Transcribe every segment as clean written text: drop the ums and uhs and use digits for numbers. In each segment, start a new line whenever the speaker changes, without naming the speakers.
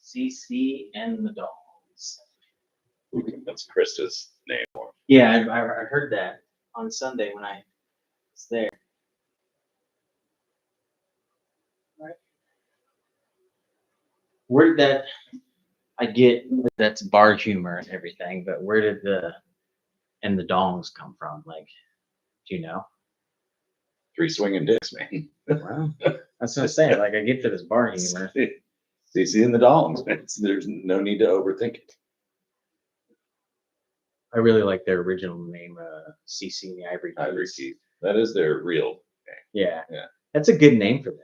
CC and the Dogs.
That's Krista's name.
Yeah, I heard that on Sunday when I was there. Right. Where did that? I get that's bar humor and everything, but where did the dongs come from? Like, do you know?
3 swinging dicks, man.
Well, that's what I'm saying. Like, I get that it's bar humor.
CC and the Dongs. There's no need to overthink it.
I really like their original name, CC and the Ivory Keys.
Ivory Keys. That is their real name.
Yeah.
Yeah.
That's a good name for them.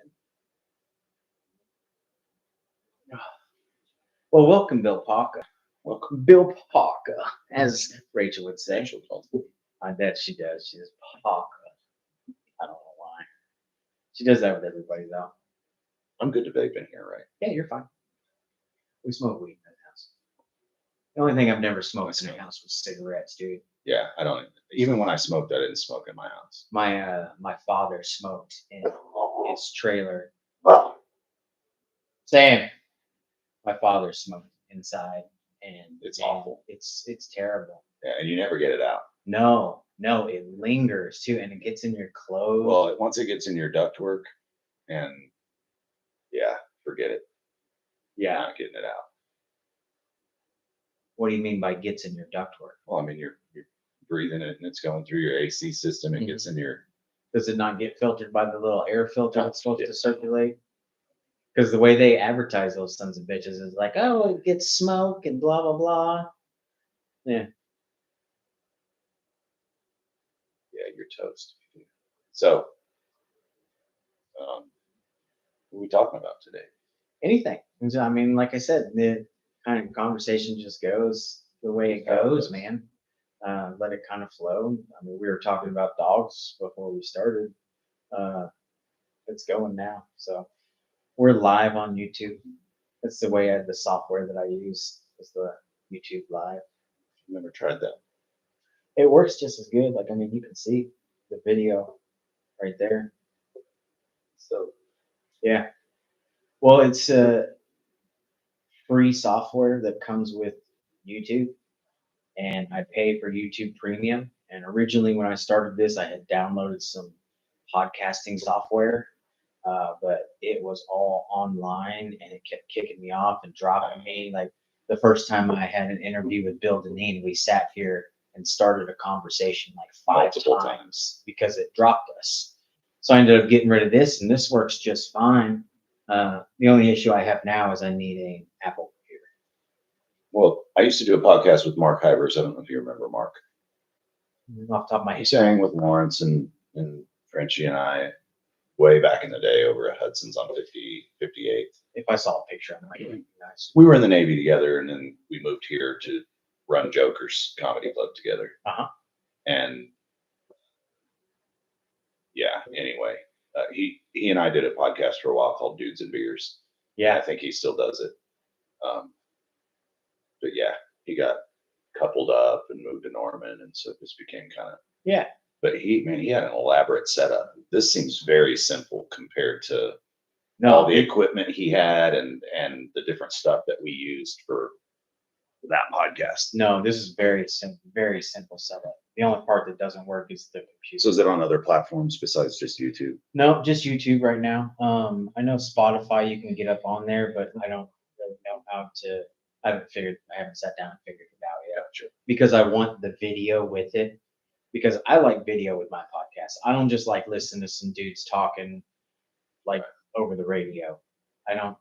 Well, welcome, Bill Parker.
Welcome.
Bill Parker, as Rachel would say.
Rachel calls me.
I bet she does. She says Parker. I don't know why. She does that with everybody, though.
I'm good to vape in here, right?
Yeah, you're fine. We smoke weed in that house. The only thing I've never smoked in a house was cigarettes, dude.
Yeah, I don't. Even when I smoked, I didn't smoke in my house.
My father smoked in his trailer. Sam. My father smoked inside, and
It's awful.
It's terrible.
Yeah, and you never get it out.
No, it lingers too, and it gets in your clothes.
Well, once it gets in your ductwork, and yeah, forget it.
Yeah.
You're not getting it out.
What do you mean by gets in your ductwork?
Well, I mean, you're breathing it, and it's going through your AC system. It gets in your.
Does it not get filtered by the little air filter that's supposed to circulate? Because the way they advertise those sons of bitches is like, oh, it gets smoke and blah blah blah. Yeah.
Yeah, you're toast. So, what are we talking about today?
Anything. I mean, like I said, the kind of conversation just goes the way it goes, man. Let it kind of flow. I mean, we were talking about dogs before we started. It's going now. So we're live on YouTube. That's the way the software that I use is the YouTube Live.
I've never tried that.
It works just as good. Like, I mean, you can see the video right there. So, yeah. Well, it's free software that comes with YouTube, and I pay for YouTube Premium. And originally, when I started this, I had downloaded some podcasting software, but it was all online, and it kept kicking me off and dropping me. Like the first time I had an interview with Bill Deneen, we sat here and started a conversation like 5
Multiple
times because it dropped us. So I ended up getting rid of this, and this works just fine. The only issue I have now is I need an Apple computer.
Well, I used to do a podcast with Mark Hivers. I don't know if you remember Mark.
Off the top of my
He
head.
sang with Lawrence and Frenchie and I way back in the day over at Hudson's on 58th.
If I saw a picture, I might recognize.
We were in the Navy together, and then we moved here to run Joker's Comedy Club together.
Uh-huh.
And yeah, anyway, he and I did a podcast for a while called Dudes and Beers.
Yeah,
I think he still does it. But yeah, he got coupled up and moved to Norman, and so this became kind of.
Yeah.
But he had an elaborate setup. This seems very simple compared to
No,
all the equipment he had and the different stuff that we used for that podcast.
no, this is very simple setup. The only part that doesn't work is the computer.
So is it on other platforms besides just YouTube?
No, just YouTube right now. I know Spotify you can get up on there, but I don't really know how to. I haven't sat down and figured it out yet.
Sure.
Because I want the video with it. Because I like video with my podcast. I don't just like listen to some dudes talking like over the radio. I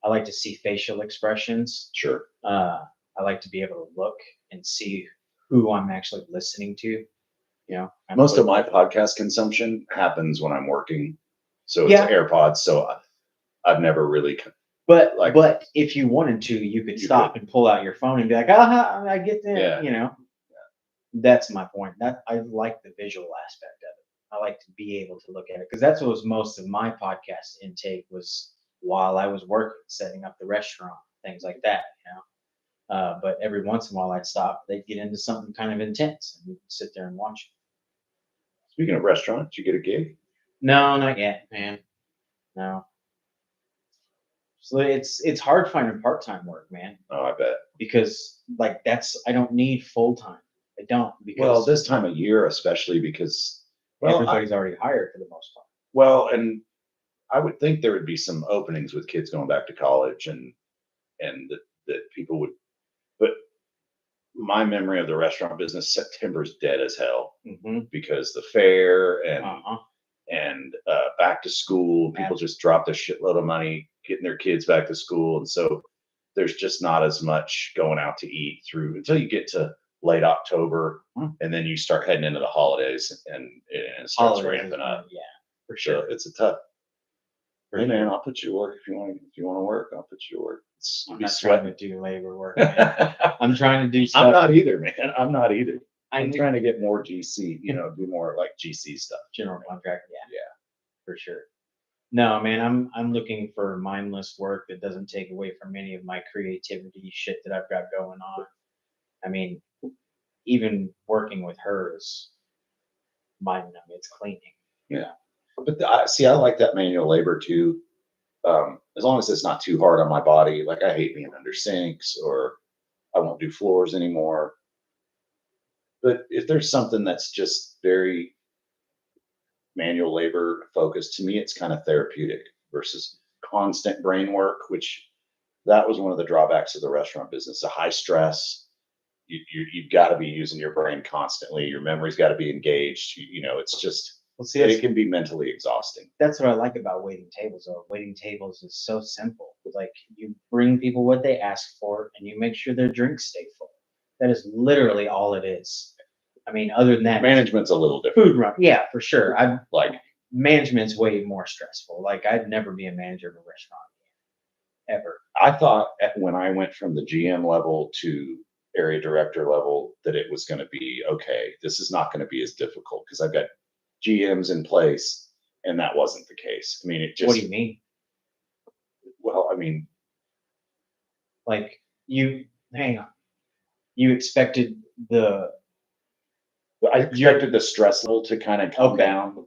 like to see facial expressions.
Sure.
I like to be able to look and see who I'm actually listening to. You know,
Most of my podcast consumption happens when I'm working. So it's
Yeah.
AirPods. So I've never really.
But
Like-
but if you wanted to, you could stop and pull out your phone and be like, I get that.
Yeah.
You know, that's my point. That I like the visual aspect of it. I like to be able to look at it because that's what was most of my podcast intake was while I was working, setting up the restaurant, things like that. You know, but every once in a while I'd stop. They'd get into something kind of intense, and we'd sit there and watch it.
Speaking of restaurants, you get a gig?
No, not yet, man. No. So it's hard finding part-time work, man,
Oh, I bet.
because like I don't need full-time. I don't because
Well, this time of year, especially because,
everybody's already hired for the most part.
and I would think there would be some openings with kids going back to college and that people would, but my memory of the restaurant business, September's dead as hell
Mm-hmm.
because the fair
Uh-huh.
and back to school, people just dropped a shitload of money getting their kids back to school, and so there's just not as much going out to eat through until you get to late October, and then you start heading into the holidays, and it starts
Holidays is
ramping
when-
up.
Yeah, for
So
sure.
it's a tough.
For
Hey man,
sure.
I'll put you to work if you want. If you want to work, I'll put you to work.
I'm
Be
not trying
sweating.
to do labor work, man. I'm trying to do
I'm
stuff.
not either, man. I'm not either.
I
I'm
need
trying to get more GC. Do more like GC stuff.
general contract. Yeah,
Yeah.
for sure. No, man, I'm looking for mindless work that doesn't take away from any of my creativity shit that I've got going on. I mean, even working with her is mind numbing. It's cleaning.
Yeah. But I like that manual labor too. As long as it's not too hard on my body. Like I hate being under sinks, or I won't do floors anymore. But if there's something that's just very manual labor focused, to me, it's kind of therapeutic versus constant brain work, which that was one of the drawbacks of the restaurant business. The high stress, you've got to be using your brain constantly. Your memory's got to be engaged. It's just,
Well, see,
it can be mentally exhausting.
that's what I like about waiting tables. Though waiting tables is so simple. Like you bring people what they ask for, and you make sure their drinks stay full. That is literally all it is. I mean, other than that,
Management's a little different.
food run. Yeah, for sure.
Like,
Management's way more stressful. Like I'd never be a manager of a restaurant ever.
I thought when I went from the GM level to area director level that it was going to be okay. This is not going to be as difficult because I've got GMs in place, and that wasn't the case. I mean, it just.
What do you mean?
Well, I mean,
Like hang on. You expected
I expected the stress level to kind of come
Okay.
down.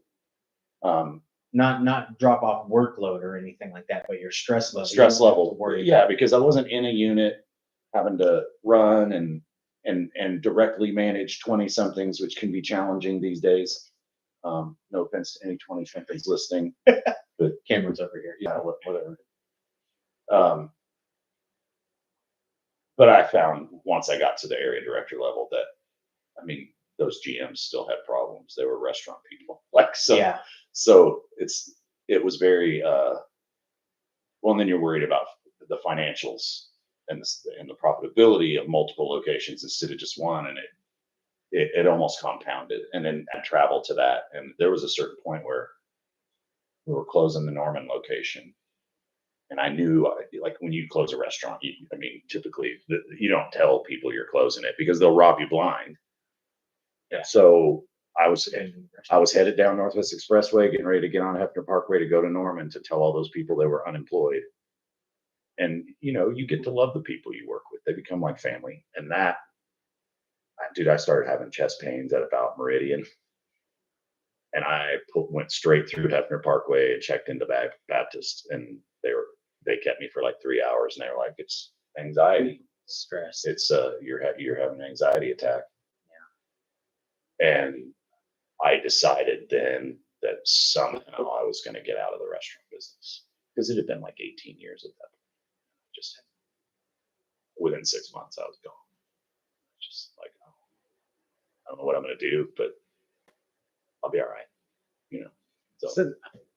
not drop off workload or anything like that, but your stress level.
Stress
you don't have to
level,
worry
yeah,
about.
because I wasn't in a unit having to run and directly manage 20 somethings, which can be challenging these days. No offense to any 20 somethings listening.
Cameron's over here.
Yeah, whatever. But I found once I got to the area director level that, I mean, those GMs still had problems. They were restaurant people.
Yeah.
So it was very, well, and then you're worried about the financials and the profitability of multiple locations instead of just one. And it almost compounded. And then I traveled to that. And there was a certain point where we were closing the Norman location. And I knew, like, when you close a restaurant, typically you don't tell people you're closing it because they'll rob you blind.
Yeah.
So I was headed down Northwest Expressway, getting ready to get on Hefner Parkway to go to Norman to tell all those people they were unemployed. And you get to love the people you work with; they become like family. And that, dude, I started having chest pains at about Meridian, and I went straight through Hefner Parkway and checked into Baptist, and they kept me for like 3 hours, and they were like, "It's anxiety,
Stress.
it's you're having an anxiety attack." And I decided then that somehow I was going to get out of the restaurant business because it had been like 18 years at that point. Just within 6 months, I was gone. Just like, oh, I don't know what I'm going to do, but I'll be all right.
So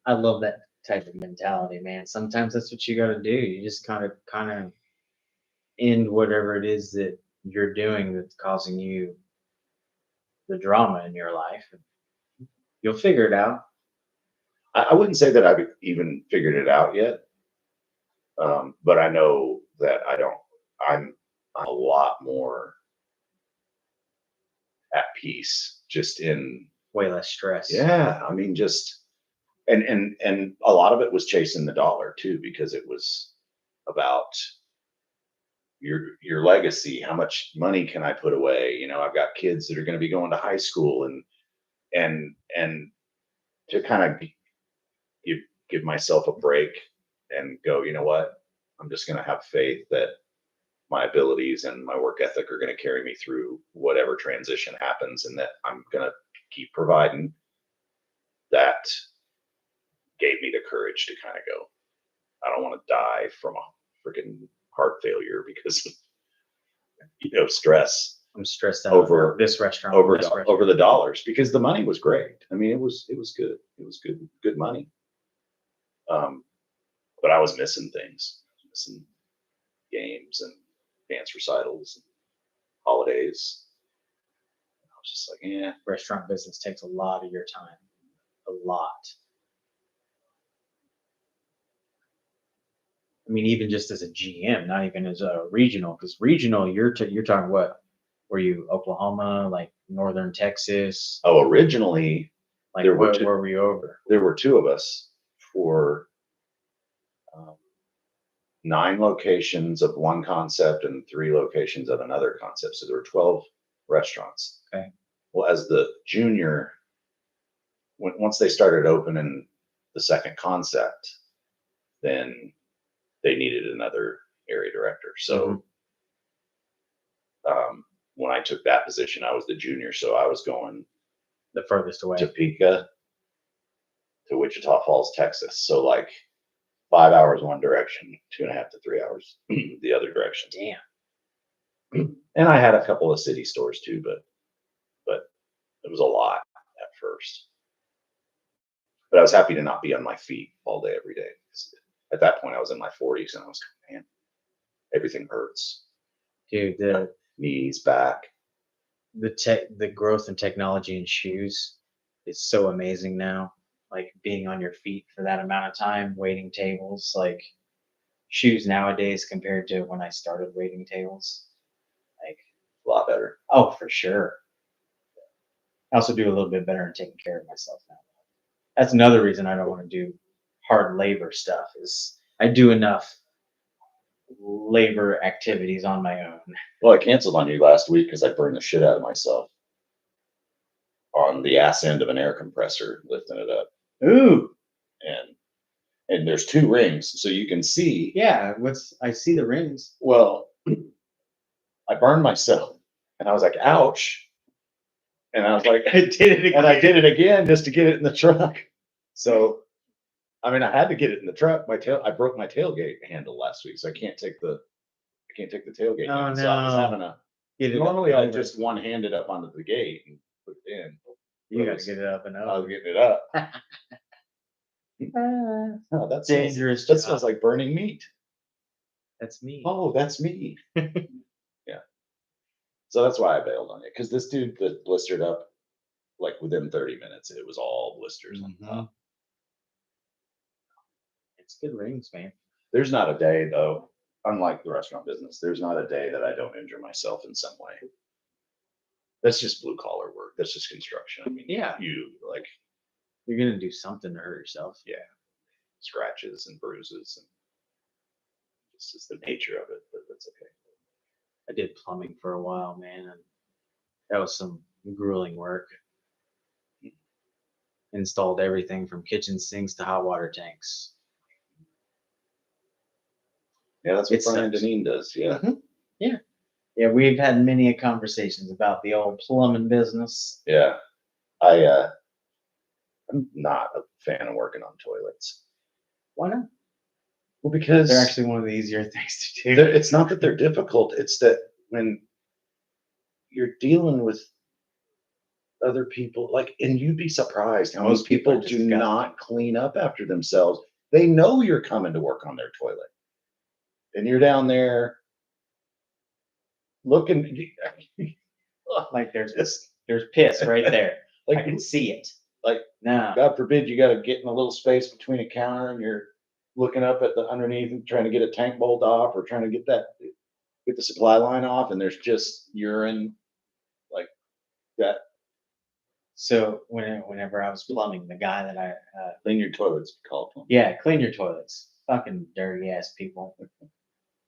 I love that type of mentality, man. Sometimes that's what you got to do. You just kind of end whatever it is that you're doing that's causing you the drama in your life. You'll figure it out.
I wouldn't say that I've even figured it out yet, but I know that I'm a lot more at peace, just in
Way less stress.
Yeah, I mean, just and a lot of it was chasing the dollar too, because it was about your legacy. How much money can I put away? I've got kids that are going to be going to high school, and to kind of give myself a break and go, you know what? I'm just going to have faith that my abilities and my work ethic are going to carry me through whatever transition happens, and that I'm going to keep providing. That gave me the courage to kind of go, I don't want to die from a freaking heart failure because stress
I'm stressed out
over
this restaurant,
over
this restaurant.
over the dollars, because the money was great. I mean, it was good. It was good money. But I was missing things. I was missing games and dance recitals and holidays. I was just like, yeah.
Restaurant business takes a lot of your time, a lot. I mean, even just as a GM, not even as a regional, because regional, you're talking what? Were you Oklahoma, like northern Texas?
Oh, originally
Like
there were
where
two-
were we over?
there were two of us for 9 locations of one concept and 3 locations of another concept. So there were 12 restaurants.
Okay.
Well, as the junior, once they started opening the second concept, then they needed another area director. So when I took that position, I was the junior. So I was going
The furthest away.
Topeka to Wichita Falls, Texas. So like 5 hours one direction, 2.5 to 3 hours the other direction.
Damn.
And I had a couple of city stores too, but it was a lot at first. But I was happy to not be on my feet all day, every day. At that point, I was in my 40s, and I was, man, everything hurts.
Dude,
Knees, back.
the growth in technology in shoes is so amazing now. Like being on your feet for that amount of time, waiting tables, like shoes nowadays compared to when I started waiting tables, like
A lot better.
oh, for sure. I also do a little bit better in taking care of myself now. That's another reason I don't want to do hard labor stuff. Is I do enough labor activities on my own.
Well, I canceled on you last week because I burned the shit out of myself on the ass end of an air compressor, lifting it up.
Ooh,
And there's 2 rings, so you can see.
yeah. I see the rings.
Well, I burned myself, and I was like, ouch. And I was like,
I did it again.
and I did it again just to get it in the truck. So, I mean, I had to get it in the truck. I broke my tailgate handle last week, so I can't take the tailgate.
Oh,
in. So I was
no.
having a.
Get it
Normally,
up
I
and over.
just one-handed up onto the gate and put it in.
You got to get it up and
I was
over.
getting it up. Oh, that's
Dangerous
That
job.
smells like burning meat.
That's me.
Oh, that's me. Yeah. So that's why I bailed on it, because this dude that blistered up, like within 30 minutes, it was all blisters on top.
It's good rings, man.
There's not a day, though, unlike the restaurant business, there's not a day that I don't injure myself in some way. That's just blue collar work. That's just construction. I mean,
Yeah.
you like
You're gonna do something to hurt yourself.
scratches and bruises, and it's just the nature of it, but that's okay.
I did plumbing for a while, man, and that was some grueling work. Installed everything from kitchen sinks to hot water tanks.
Yeah, that's what
It
Brian
sucks.
Deneen does. Yeah.
Yeah, we've had many conversations about the old plumbing business.
Yeah. I'm not a fan of working on toilets.
Why not?
Well, because
They're actually one of the easier things to
they're-
do.
it's not that they're difficult. It's that when you're dealing with other people, like, and you'd be surprised how
Most
most
people are
people do
disgusting.
not clean up after themselves. They know you're coming to work on their toilet, and you're down there looking.
Like
It's
there's piss right there. I
like,
can see it.
like,
No.
God forbid you got to get in a little space between a counter and you're looking up at the underneath and trying to get a tank bolt off, or trying to get the supply line off, and there's just urine like that.
So whenever I was plumbing, the guy that I
Clean your toilets, call them.
yeah, clean your toilets. Fucking dirty ass people.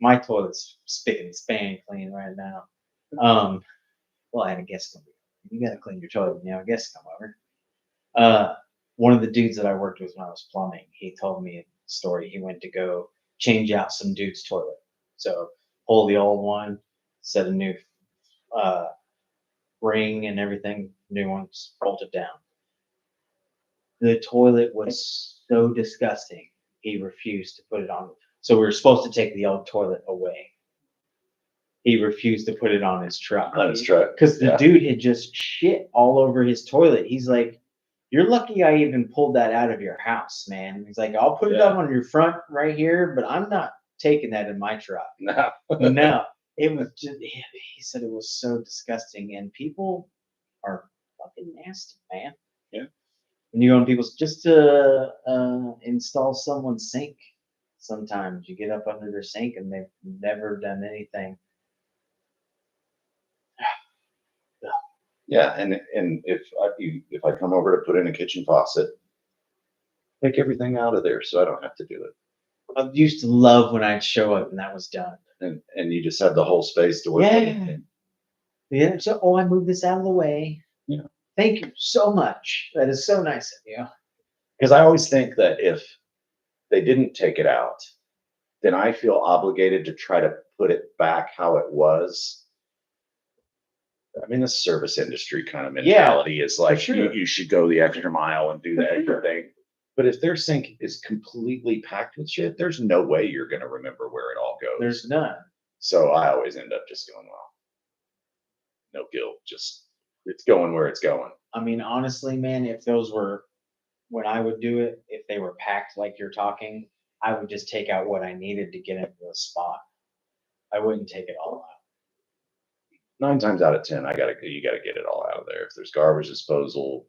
My toilet's spick and span clean right now. Well, I had a guest come over. You gotta clean your toilet when you have a guest come over. One of the dudes that I worked with when I was plumbing, he told me a story. He went to go change out some dude's toilet. So pull the old one, set a new uh, ring and everything, new ones, bolt it down. The toilet was so disgusting. He refused to put it on. So we were supposed to take the old toilet away. He refused to put it on his truck.
On his truck.
Because the
Yeah.
dude had just shit all over his toilet. He's like, "You're lucky I even pulled that out of your house, man." He's like, "I'll put it
Yeah.
up on your front right here, but I'm not taking that in my truck."
No.
No, it was just, he said it was so disgusting. And people are fucking nasty, man.
Yeah.
When you go on people's, just to install someone's sink, sometimes you get up under their sink and they've never done anything.
Yeah, and if I come over to put in a kitchen faucet, take everything out of there so I don't have to do it.
I used to love when I'd show up and that was done.
And you just have the whole space to work with.
Yeah. Yeah. So, oh, I moved this out of the way.
Yeah.
Thank you so much. That is so nice of you.
Because I always think that if they didn't take it out, then I feel obligated to try to put it back how it was. I mean, the service industry kind of mentality is like,
sure.
you should go the extra mile and do the extra thing. But if their sink is completely packed with shit, there's no way you're going to remember where it all goes.
There's none.
So I always end up just going, well, no guilt, just it's going where it's going.
I mean, honestly, man, if those were, when I would do it, if they were packed like you're talking, I would just take out what I needed to get into the spot. I wouldn't take it all out.
9 times out of 10, you gotta get it all out of there. If there's garbage disposal,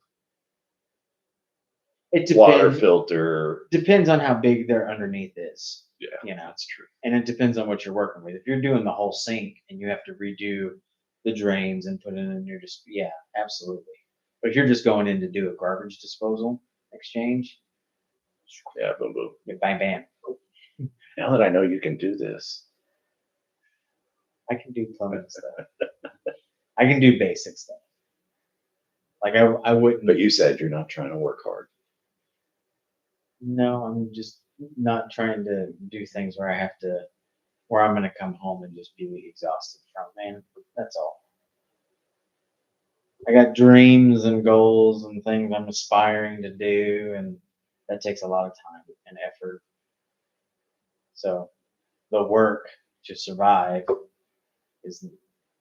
It
water
depends.
filter.
Depends on how big their underneath is.
Yeah,
You know,
that's true.
and it depends on what you're working with. If you're doing the whole sink and you have to redo the drains and put it in your just, yeah, absolutely. But if you're just going in to do a garbage disposal exchange,
Yeah, boom, boom.
bam, bam.
Now that I know you can do this,
I can do plumbing stuff. I can do basic stuff. Like I wouldn't.
but you said you're not trying to work hard.
No, I'm just not trying to do things where I have to, where I'm gonna come home and just be exhausted from. Man, that's all. I got dreams and goals and things I'm aspiring to do, and that takes a lot of time and effort. So the work to survive is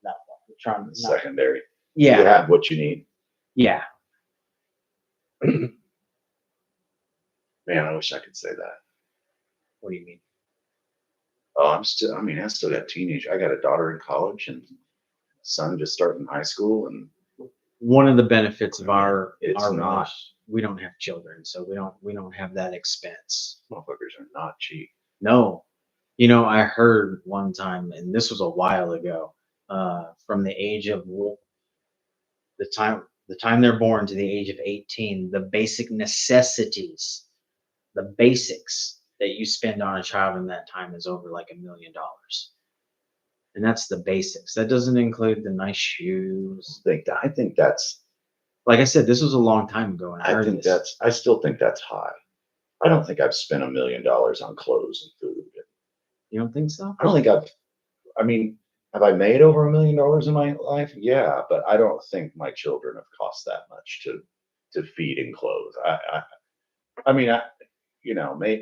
not trying to. Not,
Secondary.
yeah,
You have what you need.
yeah.
Man, I wish I could say that.
What do you mean?
Oh, I still got I got a daughter in college and son just starting high school, and
One of the benefits of our
It's
our
not.
life, we don't have children, so we don't have that expense.
motherfuckers are not cheap.
No, you know, I heard one time, and this was a while ago, from the age of the time they're born to the age of 18, the basic necessities, the basics that you spend on a child in that time is over like $1 million. And that's the basics. That doesn't include the nice shoes.
I think that's
Like I said, this was a long time ago, and I heard this.
I still think that's high. I don't think I've spent $1 million on clothes and food.
You don't think so?
I don't think have I made over $1 million in my life? Yeah, but I don't think my children have cost that much to feed and clothe.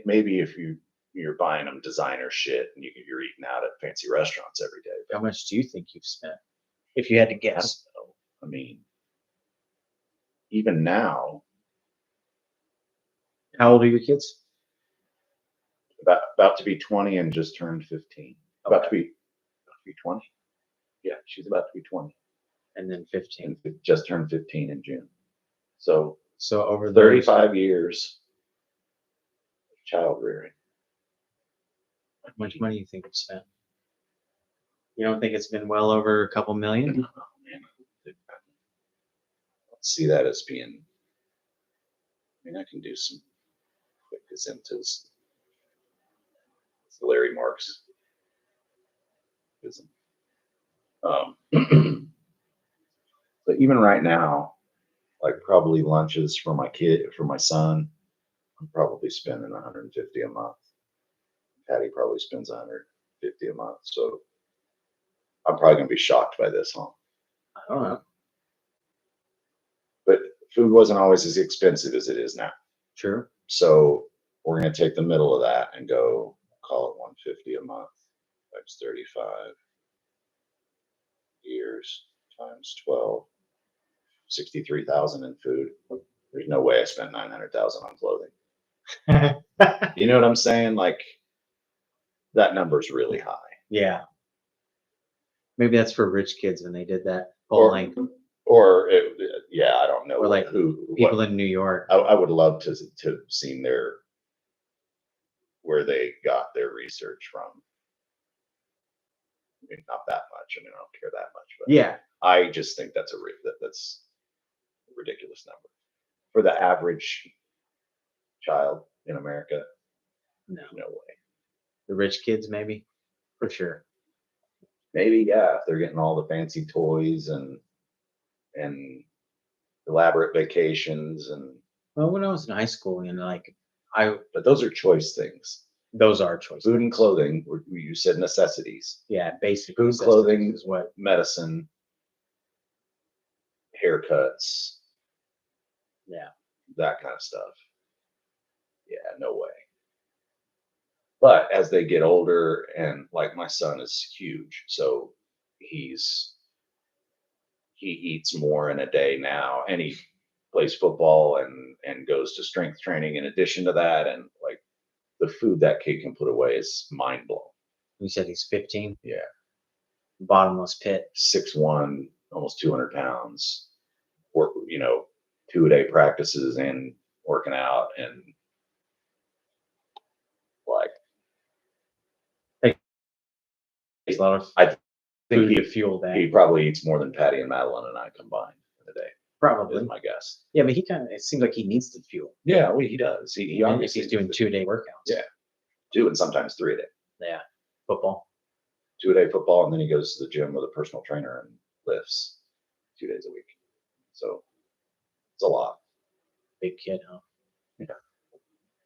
Maybe if you're buying them designer shit and you're eating out at fancy restaurants every day.
How much do you think you've spent? If you had to
I
guess.
don't know. I mean, even now,
How old are your kids?
about to be 20 and just turned 15. About to be 20. Yeah, she's about to be 20
And then 15.
and just turned 15 in June. So
So over
35 years of child rearing.
how much money do you think you've spent? You don't think it's been well over a couple million?
Oh, man. I don't see that as being. I can do some quick gazintas. It's the Larry Marks. But even right now, like probably lunches for my son, I'm probably spending $150 a month. Patty probably spends 150 a month. So I'm probably gonna be shocked by this, huh?
I don't know.
But food wasn't always as expensive as it is now.
Sure.
So we're gonna take the middle of that and go call it 150 a month times 35 years times 12, 63,000 in food. There's no way I spent 900,000 on clothing. You know what I'm saying? Like that number's really high.
Yeah. Maybe that's for rich kids when they did that
Or-
whole like
Or yeah, I don't know.
Or like
who
people
what,
in New York.
I would love to seen where they got their research from. I mean, not that much. I mean, I don't care that much, but
Yeah.
I just think that's that's a ridiculous number for the average child in America.
No.
No way.
The rich kids, maybe. For sure.
Maybe yeah, if they're getting all the fancy toys and elaborate vacations and
Well, when I was in high school, like
but those are choice things.
those are choices.
Food and clothing, you said necessities.
Yeah, basic
Food,
necessities
clothing,
is what.
medicine, haircuts,
Yeah.
that kind of stuff. Yeah, no way. But as they get older, and like my son is huge, so he eats more in a day now, and he plays football and goes to strength training in addition to that, and like the food that kid can put away is mind blowing.
You said he's 15.
Yeah.
Bottomless pit.
6'1", almost 200 pounds. Work, 2-a-day practices and working out and like
There's a lot of
I think
food to fuel that.
he probably eats more than Patty and Madeline and I combined in a day.
Probably.
Is my guess.
Yeah, but it seems like he needs the fuel.
Yeah, well, he does. He
And if
obviously
he's doing 2-day workouts.
Yeah. 2 and sometimes 3 a day.
Yeah. Football.
2-a-day football, and then he goes to the gym with a personal trainer and lifts 2 days a week. So it's a lot.
Big kid, huh?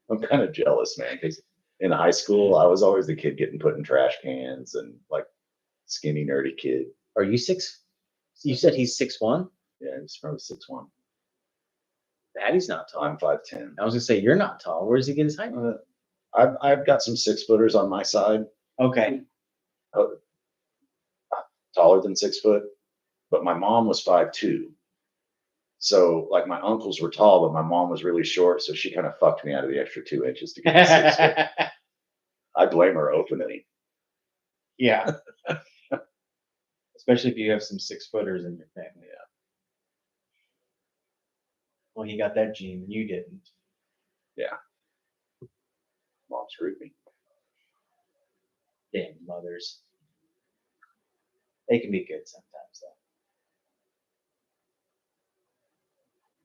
I'm kind of jealous, man, because in high school I was always the kid getting put in trash cans and like skinny nerdy kid.
Are you 6? You said he's 6'1"?
Yeah, he's probably 6'1".
Patty's not tall.
I'm 5'10".
I was gonna say you're not tall. Where does he get his height?
I've got some 6-footers on my side,
Okay.
taller than 6 foot, but my mom was 5'2". So like my uncles were tall, but my mom was really short, so she kind of fucked me out of the extra 2 inches to get to 6 foot. I blame her openly.
Yeah. Especially if you have some 6-footers in your family.
Yeah.
Well, you got that gene and you didn't.
Mom screwed me.
Damn mothers. They can be good sometimes, though.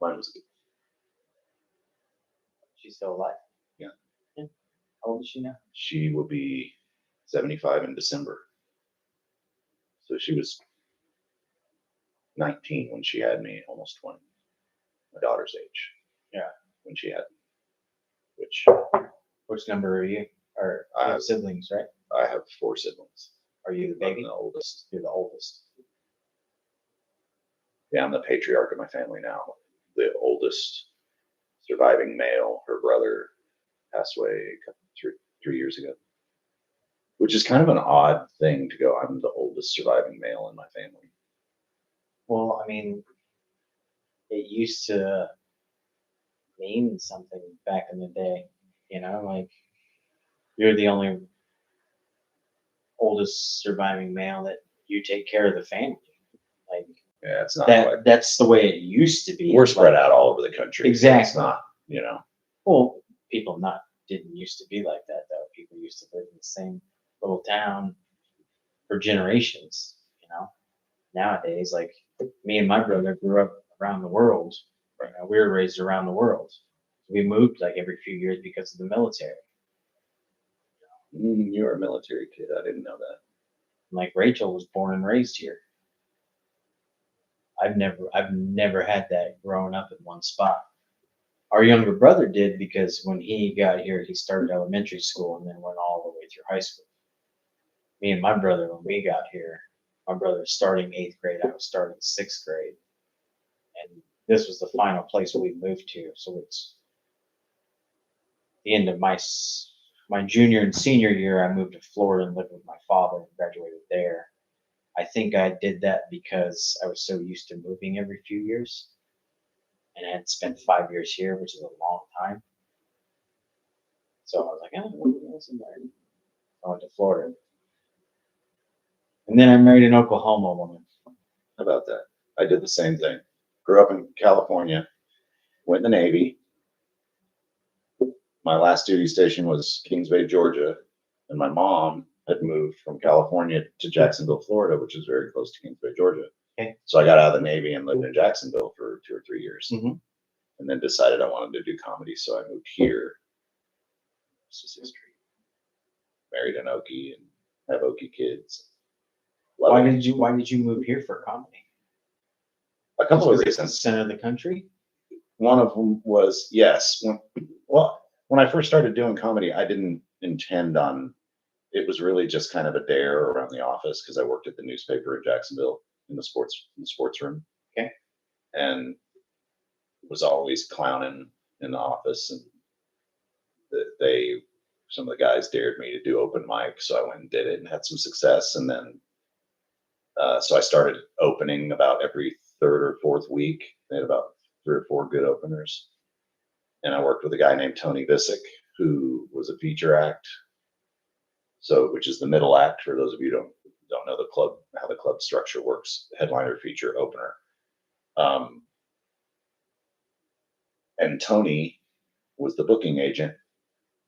Mine was good.
She's still alive.
Yeah.
How old is she now?
She will be 75 in December. So she was 19 when she had me, almost 20. My daughter's age.
Yeah.
When she had me.
Which number are you? Or you have siblings, right?
I have 4 siblings.
Are you the
I'm
baby?
the oldest.
You're the oldest.
Yeah, I'm the patriarch of my family now. The oldest surviving male. Her brother passed away 3 years ago. Which is kind of an odd thing to go, I'm the oldest surviving male in my family.
Well, I mean, it used to mean something back in the day, like you're the only oldest surviving male that you take care of the family. Like
Yeah, it's not
that's the way it used to be.
we're spread out all over the country.
Exactly.
It's not,
Well, people didn't used to be like that though. People used to live in the same little town for generations, Nowadays, like me and my brother grew up around the world. We were raised around the world. We moved like every few years because of the military.
You were a military kid. I didn't know that.
Like Rachel was born and raised here. I've never had that growing up in one spot. Our younger brother did because when he got here, he started elementary school and then went all the way through high school. Me and my brother, when we got here, my brother was starting 8th grade. I was starting 6th grade. And this was the final place we moved to. So it's the end of my junior and senior year. I moved to Florida and lived with my father and graduated there. I think I did that because I was so used to moving every few years, and I had spent 5 years here, which is a long time. So I was like, oh, what else in there? I went to Florida, and then I married an Oklahoma woman.
How about that? I did the same thing. Grew up in California, went in the Navy. My last duty station was Kings Bay, Georgia, and my mom had moved from California to Jacksonville, Florida, which is very close to Kings Bay, Georgia.
Okay.
So I got out of the Navy and lived in Jacksonville for 2 or 3 years,
Mhm.
and then decided I wanted to do comedy, so I moved here. This is history. Married an Okie and have Okie kids. Love
Why
it.
did you move here for comedy?
A couple of
Was it the
reasons.
center of the country?
One of them was yes. When I first started doing comedy, I didn't intend on. It was really just kind of a dare around the office because I worked at the newspaper in Jacksonville in the sports room.
Okay.
And was always clowning in the office, and some of the guys dared me to do open mic, so I went and did it and had some success, and then so I started opening about every third or fourth week. They had about 3 or 4 good openers. And I worked with a guy named Tony Visick, who was a feature act. So, which is the middle act for those of you who don't know how the club structure works, headliner, feature, opener. And Tony was the booking agent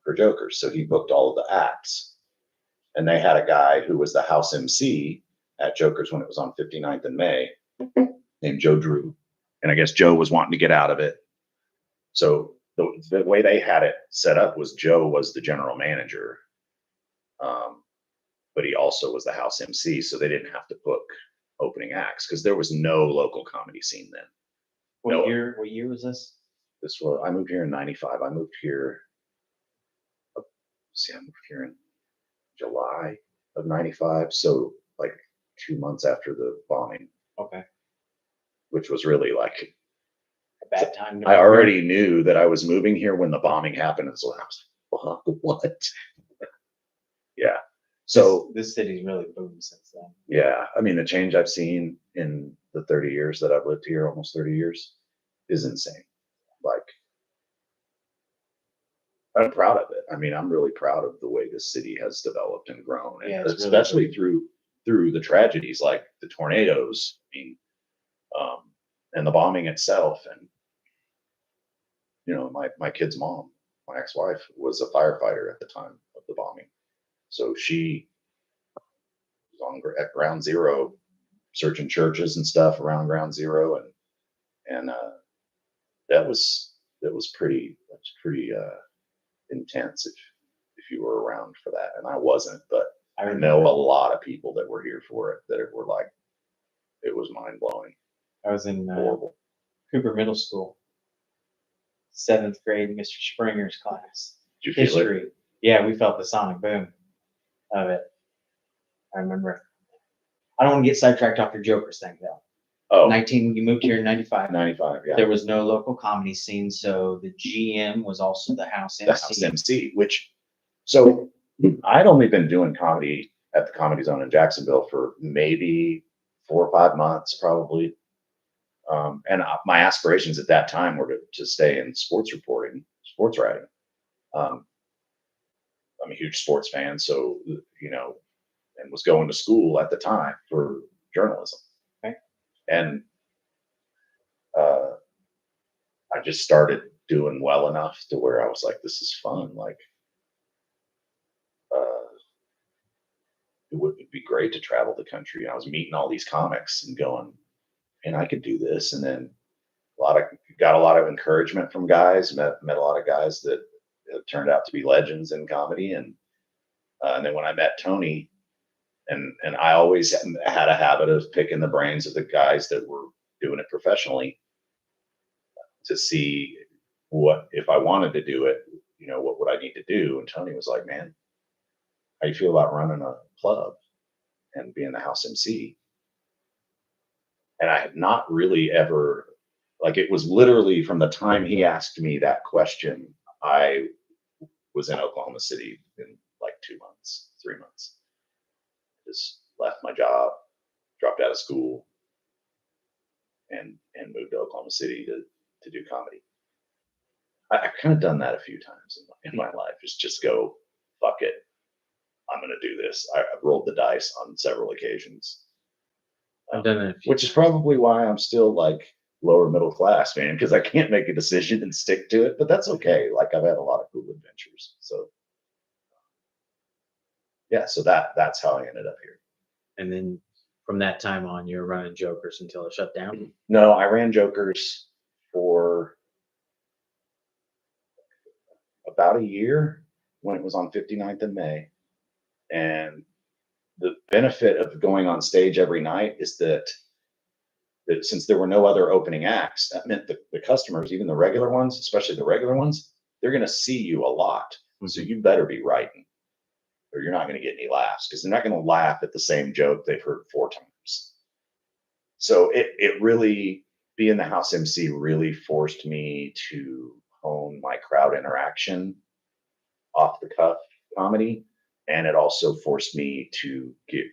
for Jokers. So he booked all of the acts. And they had a guy who was the house MC at Jokers when it was on 59th and May, named Joe Drew. And I guess Joe was wanting to get out of it. So the way they had it set up was Joe was the general manager, but he also was the house MC. So they didn't have to book opening acts because there was no local comedy scene then.
What year was this?
I moved here in 95. I moved here in July of 95. So like 2 months after the bombing.
Okay.
Which was really like
a bad time.
I already knew that I was moving here when the bombing happened. And so I was like, what? Yeah. So
this city's really boomed since then.
Yeah. I mean, the change I've seen in the 30 years that I've lived here, almost 30 years, is insane. Like, I'm proud of it. I mean, I'm really proud of the way this city has developed and grown, and especially through the tragedies like the tornadoes, I mean, and the bombing itself. And you know, my kid's mom, my ex-wife, was a firefighter at the time of the bombing, so she was at Ground Zero, searching churches and stuff around Ground Zero, and that was pretty intense if you were around for that, and I wasn't, but I know a lot of people that were here for it that were like, it was mind blowing.
I was in Cooper Middle School, 7th grade, Mr. Springer's class.
Did you feel it?
Yeah, we felt the sonic boom of it. I remember. I don't want to get sidetracked off your Jokers thing though.
Oh.
You moved here in 95.
95, yeah.
There was no local comedy scene, so the GM was also the house MC.
The house MC, so I'd only been doing comedy at the Comedy Zone in Jacksonville for maybe 4 or 5 months, probably. And my aspirations at that time were to stay in sports reporting, sports writing. I'm a huge sports fan, so, you know, and was going to school at the time for journalism.
Okay.
And I just started doing well enough to where I was like, this is fun. Like, it would be great to travel the country. And I was meeting all these comics and going, and I could do this. And then got a lot of encouragement from guys, met a lot of guys that turned out to be legends in comedy. And then when I met Tony, and I always had a habit of picking the brains of the guys that were doing it professionally to see what, if I wanted to do it, you know, what would I need to do? And Tony was like, man, how you feel about running a club and being the house MC. And I had not really ever, like, it was literally from the time he asked me that question, I was in Oklahoma City in like 2 months, 3 months. Just left my job, dropped out of school, and moved to Oklahoma City to do comedy. I've kind of done that a few times in my life. Just go, fuck it, I'm going to do this. I've rolled the dice on several occasions,
I've done it a few
which is
times.
probably why I'm still like lower middle class, man, because I can't make a decision and stick to it. But that's okay. Like, I've had a lot of cool adventures. So yeah, so that's how I ended up here.
And then from that time on, you were running Jokers until it shut down.
No, I ran Jokers for about a year when it was on 59th and May. And the benefit of going on stage every night is that since there were no other opening acts, that meant the customers, even the regular ones, especially the regular ones, they're going to see you a lot. So you better be writing, or you're not going to get any laughs, because they're not going to laugh at the same joke they've heard 4 times. So it really, being the house MC really forced me to hone my crowd interaction, off the cuff comedy. And it also forced me to get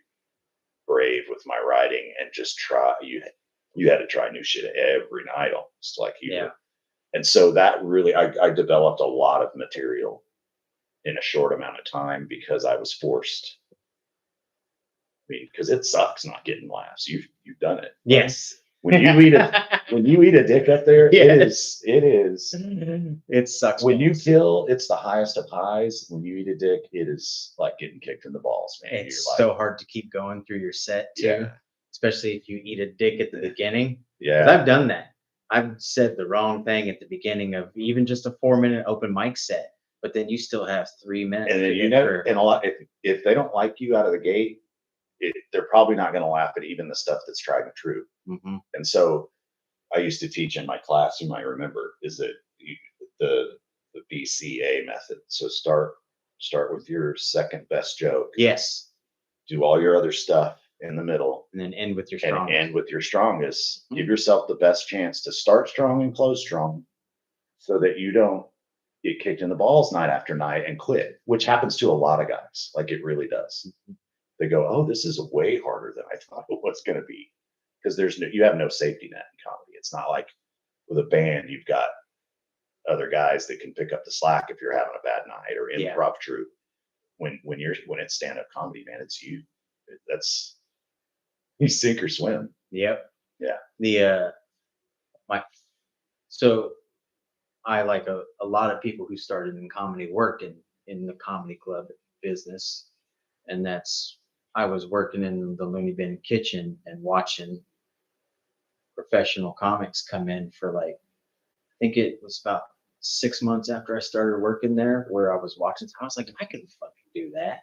brave with my writing and just try. You had to try new shit every night, almost like you.
Yeah.
Were. And so that really, I developed a lot of material in a short amount of time because I was forced. I mean, because it sucks not getting laughs. You've done it.
Yes.
When you eat a dick up there,
Yes.
it is.
It sucks.
When you kill, it's the highest of highs. When you eat a dick, it is like getting kicked in the balls, man.
It's
You're
so
like,
hard to keep going through your set too,
yeah,
especially if you eat a dick at the beginning. 'Cause
yeah.
I've done that. I've said the wrong thing at the beginning of even just a 4-minute open mic set, but then you still have 3 minutes.
And then
to get through.
and a lot, if they don't like you out of the gate, they're probably not going to laugh at even the stuff that's tried and true.
Mhm.
And so I used to teach in my class, you might remember, is that the BCA method. So start with your second best joke.
Yes,
Do all your other stuff in the middle,
and then end with your
and
strongest.
end with your strongest.
Mhm.
Give yourself the best chance to start strong and close strong, so that you don't get kicked in the balls night after night and quit, which happens to a lot of guys. Like, it really does. They go, oh, this is way harder than I thought it was going to be, because you have no safety net in comedy. It's not like with a band, you've got other guys that can pick up the slack if you're having a bad night, or improv troupe. When it's stand-up comedy, man, it's you. That's, you sink or swim.
Yep.
Yeah.
So I, like a lot of people who started in comedy, worked in the comedy club business, and I was working in the Looney Bin kitchen and watching professional comics come in for, like, I think it was about 6 months after I started working there, where I was watching. I was like, I can fucking do that,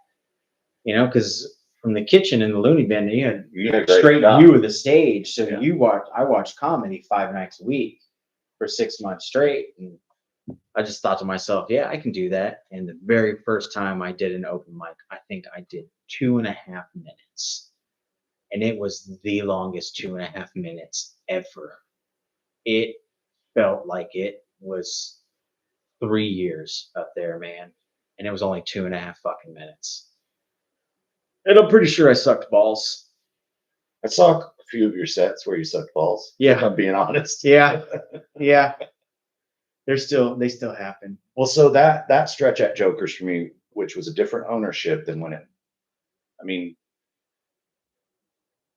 because from the kitchen in the Looney Bin, you had
a great
straight
job.
view of the stage. So
Yeah.
I watched comedy 5 nights a week for 6 months straight, and I just thought to myself, yeah, I can do that. And the very first time I did an open mic, I think I did 2.5 minutes, and it was the longest 2.5 minutes ever. It felt like it was 3 years up there, man, and it was only 2.5 fucking minutes. And I'm pretty sure I sucked balls.
I saw a few of your sets where you sucked balls.
Yeah.
If I'm being honest.
Yeah. Yeah. They still happen.
Well, so that stretch at Jokers for me, which was a different ownership than I mean,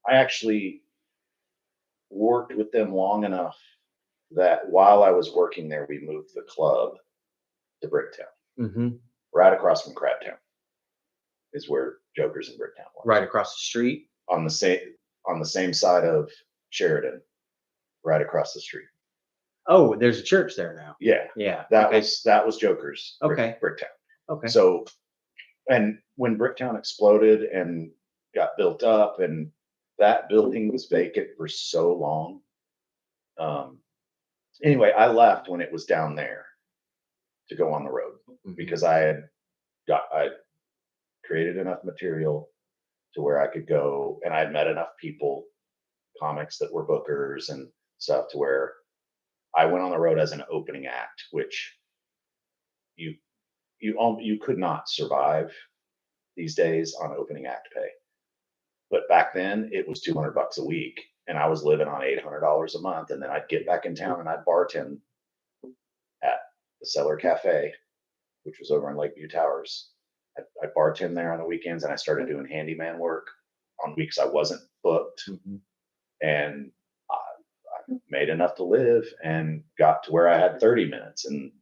I actually worked with them long enough that while I was working there, we moved the club to Bricktown,
Mm-hmm.
right across from Crabtown is where Jokers in Bricktown was.
Right across the street.
On the same side of Sheridan, right across the street.
Oh, there's a church there now.
Yeah.
Yeah.
That was Jokers.
Okay.
Bricktown.
Okay.
So, and when Bricktown exploded and got built up, and that building was vacant for so long. Anyway, I left when it was down there to go on the road, because I created enough material to where I could go, and I'd met enough people, comics that were bookers and stuff, to where I went on the road as an opening act, which you you could not survive these days on opening act pay. But back then it was $200 a week, and I was living on $800 a month. And then I'd get back in town and I'd bartend at the Cellar Cafe, which was over in Lakeview Towers. I bartend there on the weekends, and I started doing handyman work on weeks I wasn't booked, and I made enough to live and got to where I had 30 minutes. And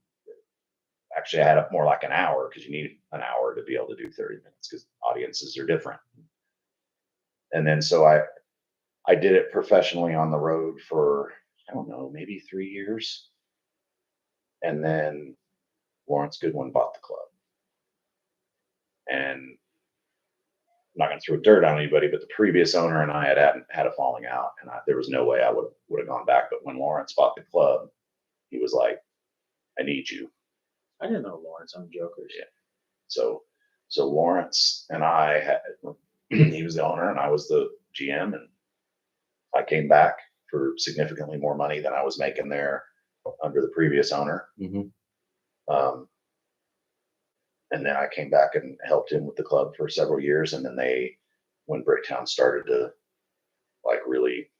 actually I had more like an hour, because you need an hour to be able to do 30 minutes because audiences are different. And then so I did it professionally on the road for, I don't know, maybe 3 years. And then Lawrence Goodwin bought the club. And I'm not going to throw dirt on anybody, but the previous owner and I had a falling out, and there was no way I would have gone back. But when Lawrence bought the club, he was like, "I need you."
I didn't know Lawrence on Jokers.
Yeah. So Lawrence and I had, he was the owner and I was the GM, and I came back for significantly more money than I was making there under the previous owner. And then I came back and helped him with the club for several years. And then when Bricktown started to like really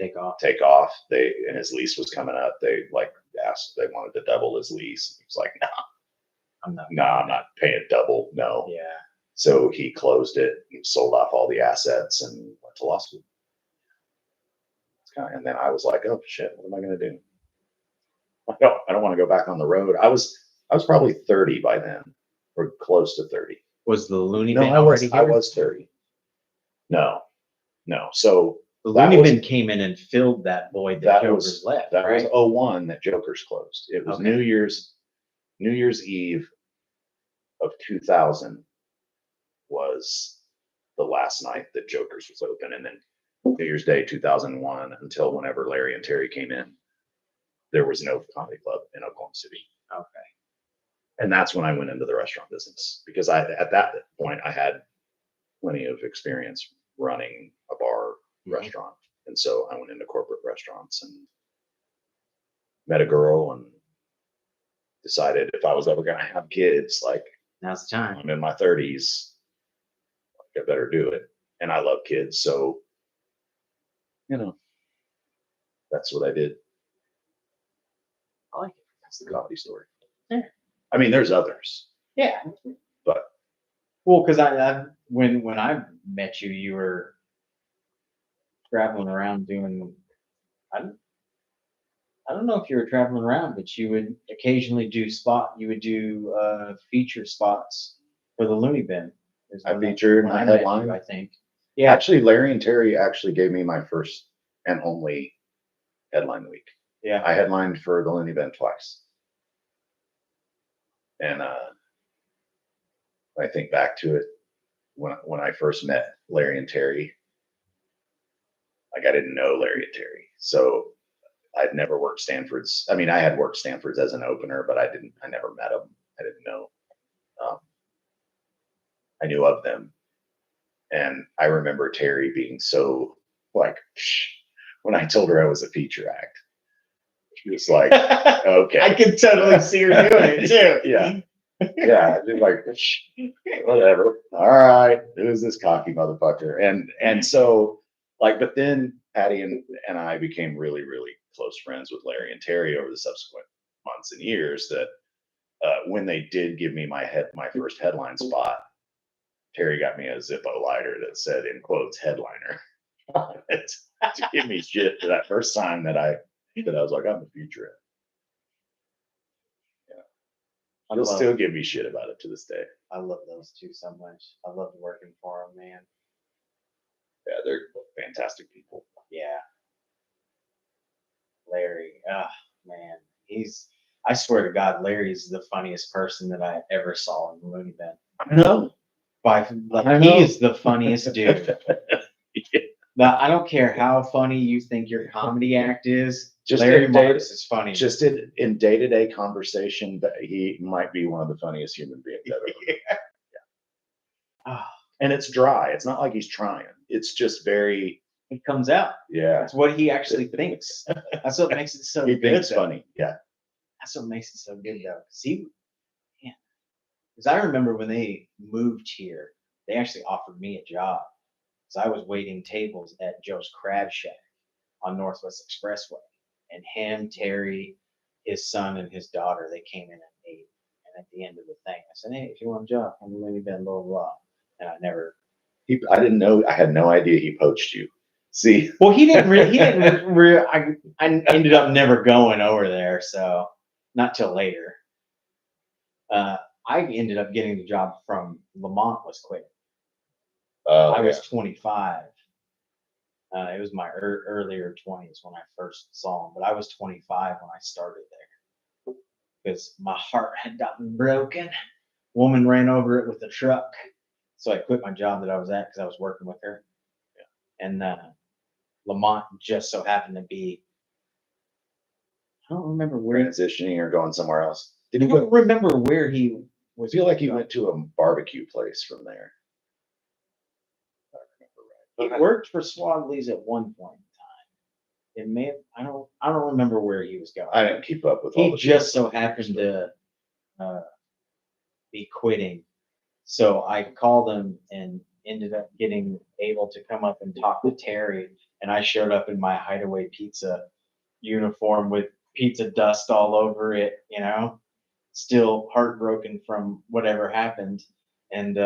Take off.
And his lease was coming up, they wanted to double his lease. He was like,
I'm not.
no, I'm not paying double. No.
Yeah.
So he closed it, he sold off all the assets, and went to law school. And then I was like, oh shit, what am I going to do? I don't want to go back on the road. I was probably 30 by then, or close to 30.
Was the Looney
No,
Bin
I
already here?
was 30. No. So
The
that
Looney
was-
Bin came in and filled that void that Jokers left.
That
right?
was 01 that Jokers closed. It was
Okay.
New Year's Eve of 2000 was the last night that Jokers was open. And then New Year's Day 2001 until whenever Larry and Terry came in, there was no comedy club in Oklahoma City.
Okay.
And that's when I went into the restaurant business, because at that point I had plenty of experience running a bar restaurant. And so I went into corporate restaurants and met a girl and decided if I was ever going to have kids, like,
Now's the time.
I'm in my 30s, I better do it. And I love kids. So, that's what I did.
I like it.
That's the comedy story.
Yeah.
I mean, there's others.
Yeah.
But
well, because when I met you, you were traveling around doing. I don't know if you were traveling around, but you would occasionally do feature spots for the Looney Bin.
I featured my headline.
I think. Yeah.
Actually, Larry and Terry actually gave me my first and only headline week.
Yeah.
I headlined for the Looney Bin twice. And I think back to it, when I first met Larry and Terry, like, I didn't know Larry and Terry. So I'd never worked Stanford's. I mean, I had worked Stanford's as an opener, but I never met them. I didn't know. I knew of them. And I remember Terry being so like, when I told her I was a feature act, she was like, okay.
I could totally see her doing it too.
Yeah. Yeah. Just like, whatever. All right. Who's this cocky motherfucker? And so, like, but then Patty and I became really, really close friends with Larry and Terry over the subsequent months and years, that when they did give me my first headline spot, Terry got me a Zippo lighter that said, in quotes, headliner. To give me shit for that first time that I was like, I'm a feature act. Yeah. They'll still give me shit about it to this day.
I love those two so much. I loved working for them, man.
Yeah, they're fantastic people.
Yeah. Larry, man, I swear to God, Larry's the funniest person that I ever saw in the Looney Bin.
I know.
He is the funniest dude.
Yeah.
Now, I don't care how funny you think your comedy act is.
Just
Larry
in
Marks is funny.
Just in day-to-day conversation, that he might be one of the funniest human beings ever.
Yeah.
And it's dry. It's not like he's trying. It's just very,
It comes out.
yeah.
That's what he actually thinks. That's what makes it so
He
good.
thinks
though.
funny. Yeah.
That's what makes it so good though. See, yeah. Because I remember when they moved here, they actually offered me a job. Because I was waiting tables at Joe's Crab Shack on Northwest Expressway. And him, Terry, his son, and his daughter, they came in and ate. And at the end of the thing, I said, hey, if you want a job, come to Lenny Ben, blah, blah, blah. And I never.
I didn't know. I had no idea he poached you. See,
Well, he didn't. I ended up never going over there, so not till later. I ended up getting the job from Lamont was quick. I was 25. It was my earlier 20s when I first saw him, but I was 25 when I started there because my heart had gotten broken. Woman ran over it with a truck, so I quit my job that I was at because I was working with her. Yeah. And Lamont just so happened to be. I don't remember where.
transitioning or going somewhere else.
I don't remember where he was.
I feel like he went to a barbecue place from there.
He worked for Swaddley's at one point in time. It may have, I don't remember where he was going.
I didn't keep up with all
He
the
just
people.
so happened to be quitting. So I called him and ended up getting able to come up and talk to Terry. And I showed up in my Hideaway Pizza uniform with pizza dust all over it, you know, still heartbroken from whatever happened. And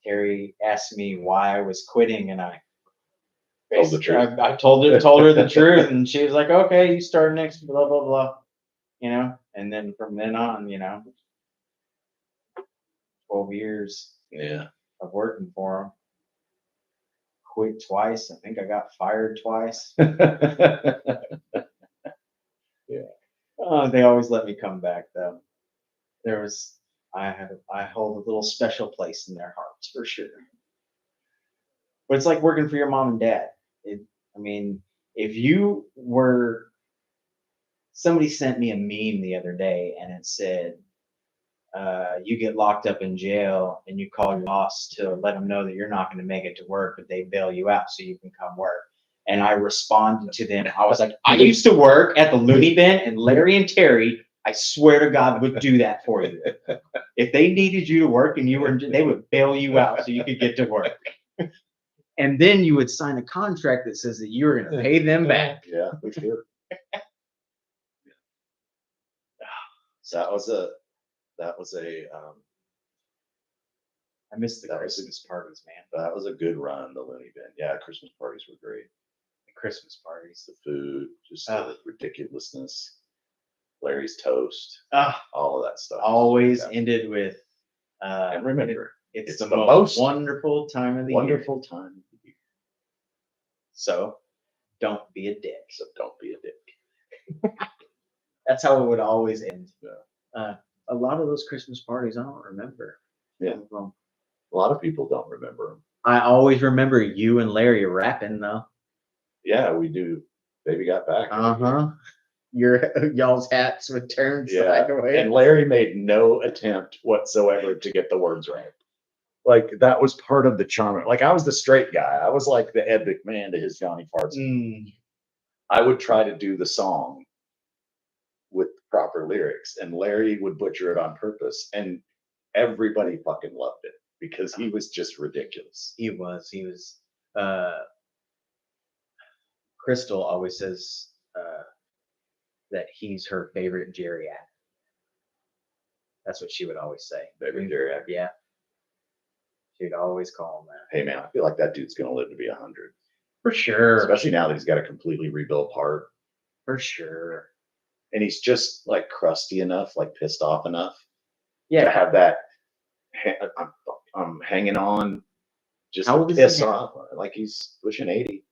Terry asked me why I was quitting, and I
Told the truth.
I told her the truth, and she was like, "Okay, you start next, blah blah blah," you know. And then from then on, you know, 12 years
Yeah.
of working for him. Quit twice. I think I got fired twice. Oh, they always let me come back though. I hold a little special place in their hearts for sure. But it's like working for your mom and dad. I mean, if you were, somebody sent me a meme the other day and it said, you get locked up in jail and you call your boss to let them know that you're not going to make it to work, but they bail you out so you can come work. And I responded to them. I was like, I used to work at the Looney Bin, and Larry and Terry, I swear to God, would do that for you. If they needed you to work and you were, they would bail you out so you could get to work. And then you would sign a contract that says that you were going to pay them back.
Yeah, we did. So that was a
I miss the
That was-
Christmas parties, man.
that was a good run, the Looney Bin. Yeah, Christmas parties were great.
The Christmas parties.
The food, just
Ah.
the ridiculousness. Larry's toast,
Ah,
all of that stuff.
always
Yeah.
ended with,
And remember,
it's
it's
the
the
most
most
wonderful time of the year.
wonderful time of the year.
So don't be a dick.
So don't be a dick.
That's how it would always end.
Yeah.
A lot of those Christmas parties, I don't remember.
Yeah.
Well,
A lot of people don't remember them.
I always remember you and Larry rapping though.
Yeah, we do. Baby got back.
Y'all's hats would turn
Yeah.
sideways.
And Larry made no attempt whatsoever to get the words right. Like that was part of the charm. Like I was the straight guy. I was like the Ed McMahon to his Johnny Farts.
Mm.
I would try to do the song with proper lyrics, and Larry would butcher it on purpose, and everybody fucking loved it because he was just ridiculous.
He was. Crystal always says that he's her favorite geriatric. That's what she would always say.
Favorite geriatric.
Yeah. She'd always call him that.
Hey man, I feel like that dude's gonna live to be 100,
For sure.
especially now that he's got a completely rebuilt heart,
For sure.
and he's just like crusty enough, like pissed off enough to
Yeah.
have that. I'm hanging on, just
How old is
piss
he now?
off. Like he's pushing 80.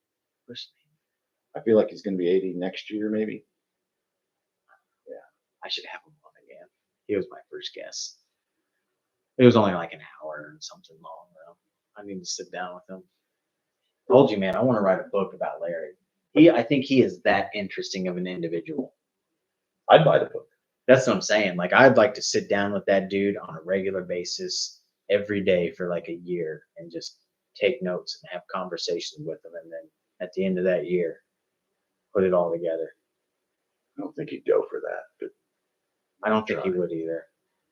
I feel like he's gonna be 80 next year, maybe.
I should have him on again. He was my first guest. It was only like an hour and something long though. I need to sit down with him. Told you, man, I want to write a book about Larry. I think he is that interesting of an individual.
I'd buy the book.
That's what I'm saying. Like I'd like to sit down with that dude on a regular basis every day for like a year and just take notes and have conversations with them. And then at the end of that year, put it all together.
I don't think he'd go for that, but
I don't think he would either.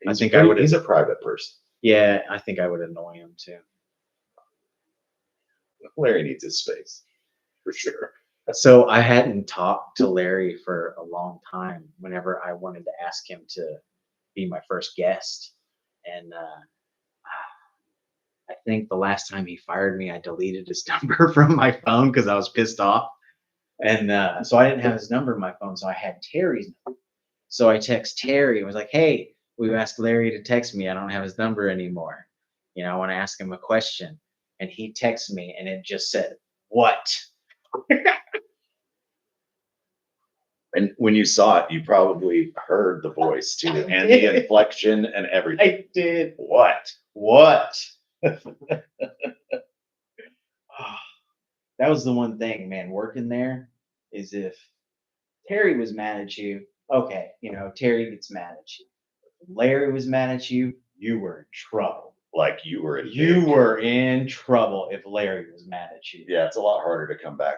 he's a private person.
Yeah, I think I would annoy him too.
Larry needs his space for sure.
So I hadn't talked to Larry for a long time whenever I wanted to ask him to be my first guest. And I think the last time he fired me, I deleted his number from my phone because I was pissed off. And so I didn't have his number in my phone. So I had Terry's number. So I text Terry. I was like, hey, we asked Larry to text me. I don't have his number anymore. You know, I want to ask him a question. And he texted me and it just said, what?
And when you saw it, you probably heard the voice too, and the inflection and everything.
I did.
What?
That was the one thing, man, working there is if Terry was mad at you, okay, you know, Terry gets mad at you. If Larry was mad at you, you were in trouble.
Like you were
in trouble if Larry was mad at you.
Yeah, it's a lot harder to come back.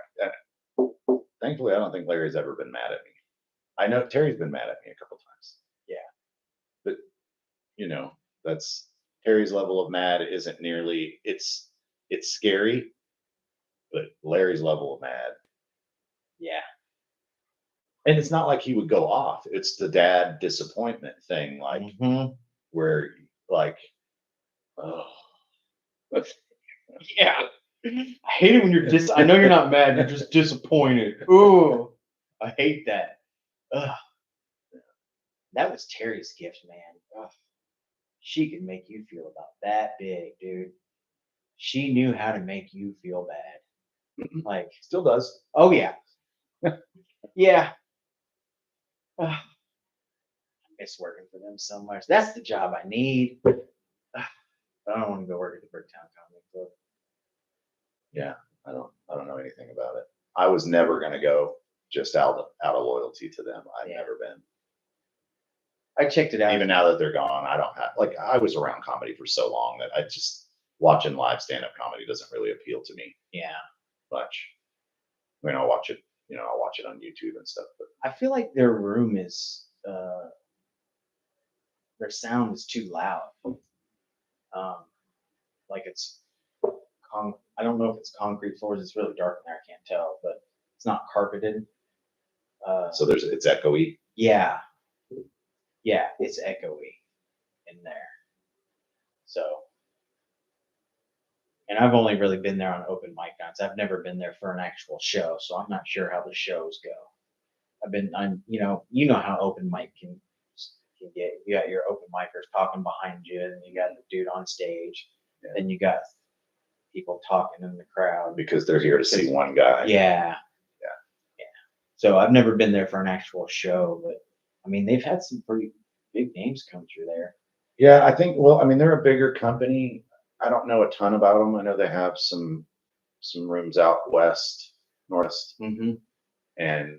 Thankfully, I don't think Larry's ever been mad at me. I know Terry's been mad at me a couple times.
Yeah.
But, you know, that's Terry's level of mad isn't nearly, it's scary, but Larry's level of mad.
Yeah.
And it's not like he would go off. It's the dad disappointment thing, like where like, oh.
Yeah. I hate it when you're I know you're not mad, you're just disappointed. Ooh. I hate that. Ugh. That was Terry's gift, man. Ugh. She could make you feel about that big, dude. She knew how to make you feel bad. Like,
Still does.
oh yeah. Yeah. Ugh. I miss working for them so much. That's the job I need. Ugh. I don't want to go work at the Bricktown Comedy Club.
Yeah, I don't know anything about it. I was never gonna go just out of loyalty to them. I've never been.
I checked it out.
Even now that they're gone, I don't have like I was around comedy for so long that I just watching live stand-up comedy doesn't really appeal to me
Yeah.
much. I mean, I'll watch it, I'll watch it on YouTube and stuff, but
I feel like their room is their sound is too loud. Like it's I don't know if it's concrete floors. It's really dark in there. I can't tell, but it's not carpeted.
so it's echoey.
Yeah, it's echoey in there. So, and I've only really been there on open mic nights. I've never been there for an actual show, so I'm not sure how the shows go. You know how open mic can get. You got your open micers talking behind you, and you got the dude on stage, and you got people talking in the crowd
Because they're here to see one guy.
Yeah. So I've never been there for an actual show, but I mean they've had some pretty big names come through there.
Yeah, I think. Well, I mean, they're a bigger company. I don't know a ton about them. I know they have some rooms out north, and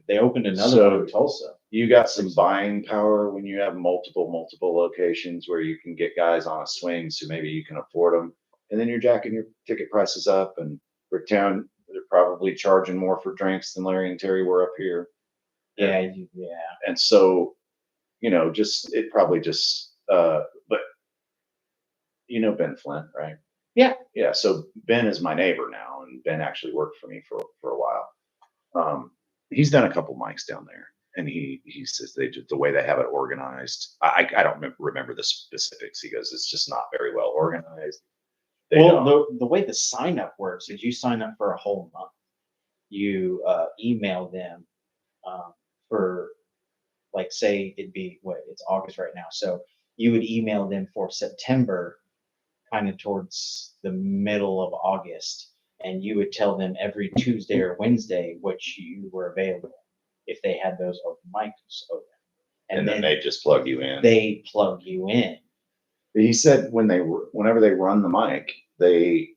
They opened another one in Tulsa.
You got some buying power when you have multiple locations where you can get guys on a swing, so maybe you can afford them, and then you're jacking your ticket prices up. And Bricktown, they're probably charging more for drinks than Larry and Terry were up here.
Yeah.
And so, it probably just, but Ben Flint, right?
Yeah.
Yeah. So Ben is my neighbor now, and Ben actually worked for me for a while. He's done a couple mics down there, and he says the way they have it organized. I don't remember the specifics. He goes, it's just not very well organized.
The way the sign up works is you sign up for a whole month. You email them for, like, say it'd be it's August right now, so you would email them for September, kind of towards the middle of August, and you would tell them every Tuesday or Wednesday which you were available if they had those open mics open.
And then they just plug you in.
They plug you in.
He said whenever they run the mic, they,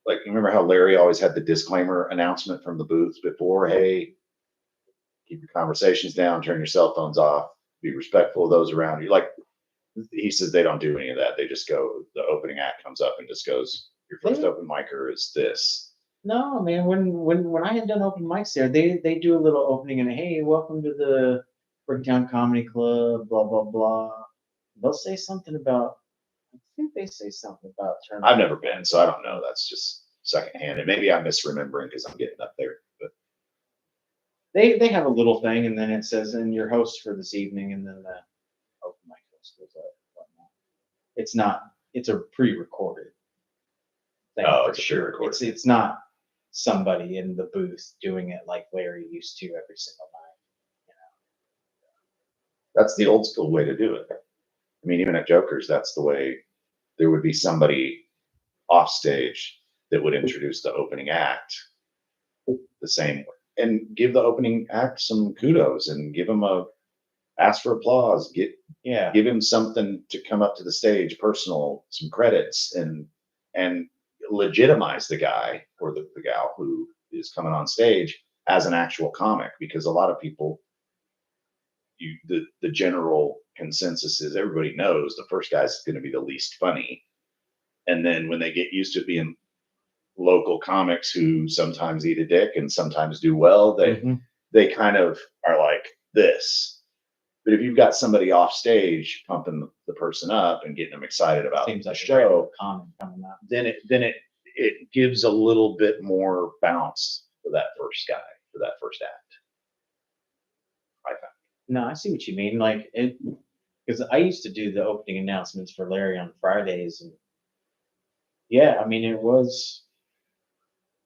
like, you remember how Larry always had the disclaimer announcement from the booth before, hey, keep your conversations down, turn your cell phones off, be respectful of those around you. Like, He says they don't do any of that. They just go, the opening act comes up and just goes, your first
They-
open micer is this.
No, man. When I had done open mics there, they do a little opening and hey, welcome to the Bricktown Comedy Club. Blah blah blah. They'll say something about. I think they say something about turning.
I've never been, so I don't know. That's just secondhand. And maybe I'm misremembering because I'm getting up there. But
They have a little thing, and then it says, "And your host for this evening," and then the open mic host goes up. Whatnot. It's not. It's a pre-recorded thing.
Oh,
for
it's a
sure.
pre-recorded.
It's not somebody in the booth doing it like Larry used to every single night.
that's the old school way to do it. I mean, even at Joker's, that's the way. There would be somebody off stage that would introduce the opening act the same way and give the opening act some kudos and give him ask for applause,
Yeah.
give him something to come up to the stage, personal, some credits, and legitimize the guy or the gal who is coming on stage as an actual comic, because a lot of people, the general consensus is everybody knows the first guy's going to be the least funny, and then when they get used to being local comics who sometimes eat a dick and sometimes do well,
Mhm.
they kind of are like this. But if you've got somebody off stage pumping the person up and getting them excited about
Seems
the
like a
show,
comment coming out.
then it gives a little bit more bounce for that first guy, for that first act. I found.
No, I see what you mean. Like it, because I used to do the opening announcements for Larry on Fridays, and yeah, I mean it was.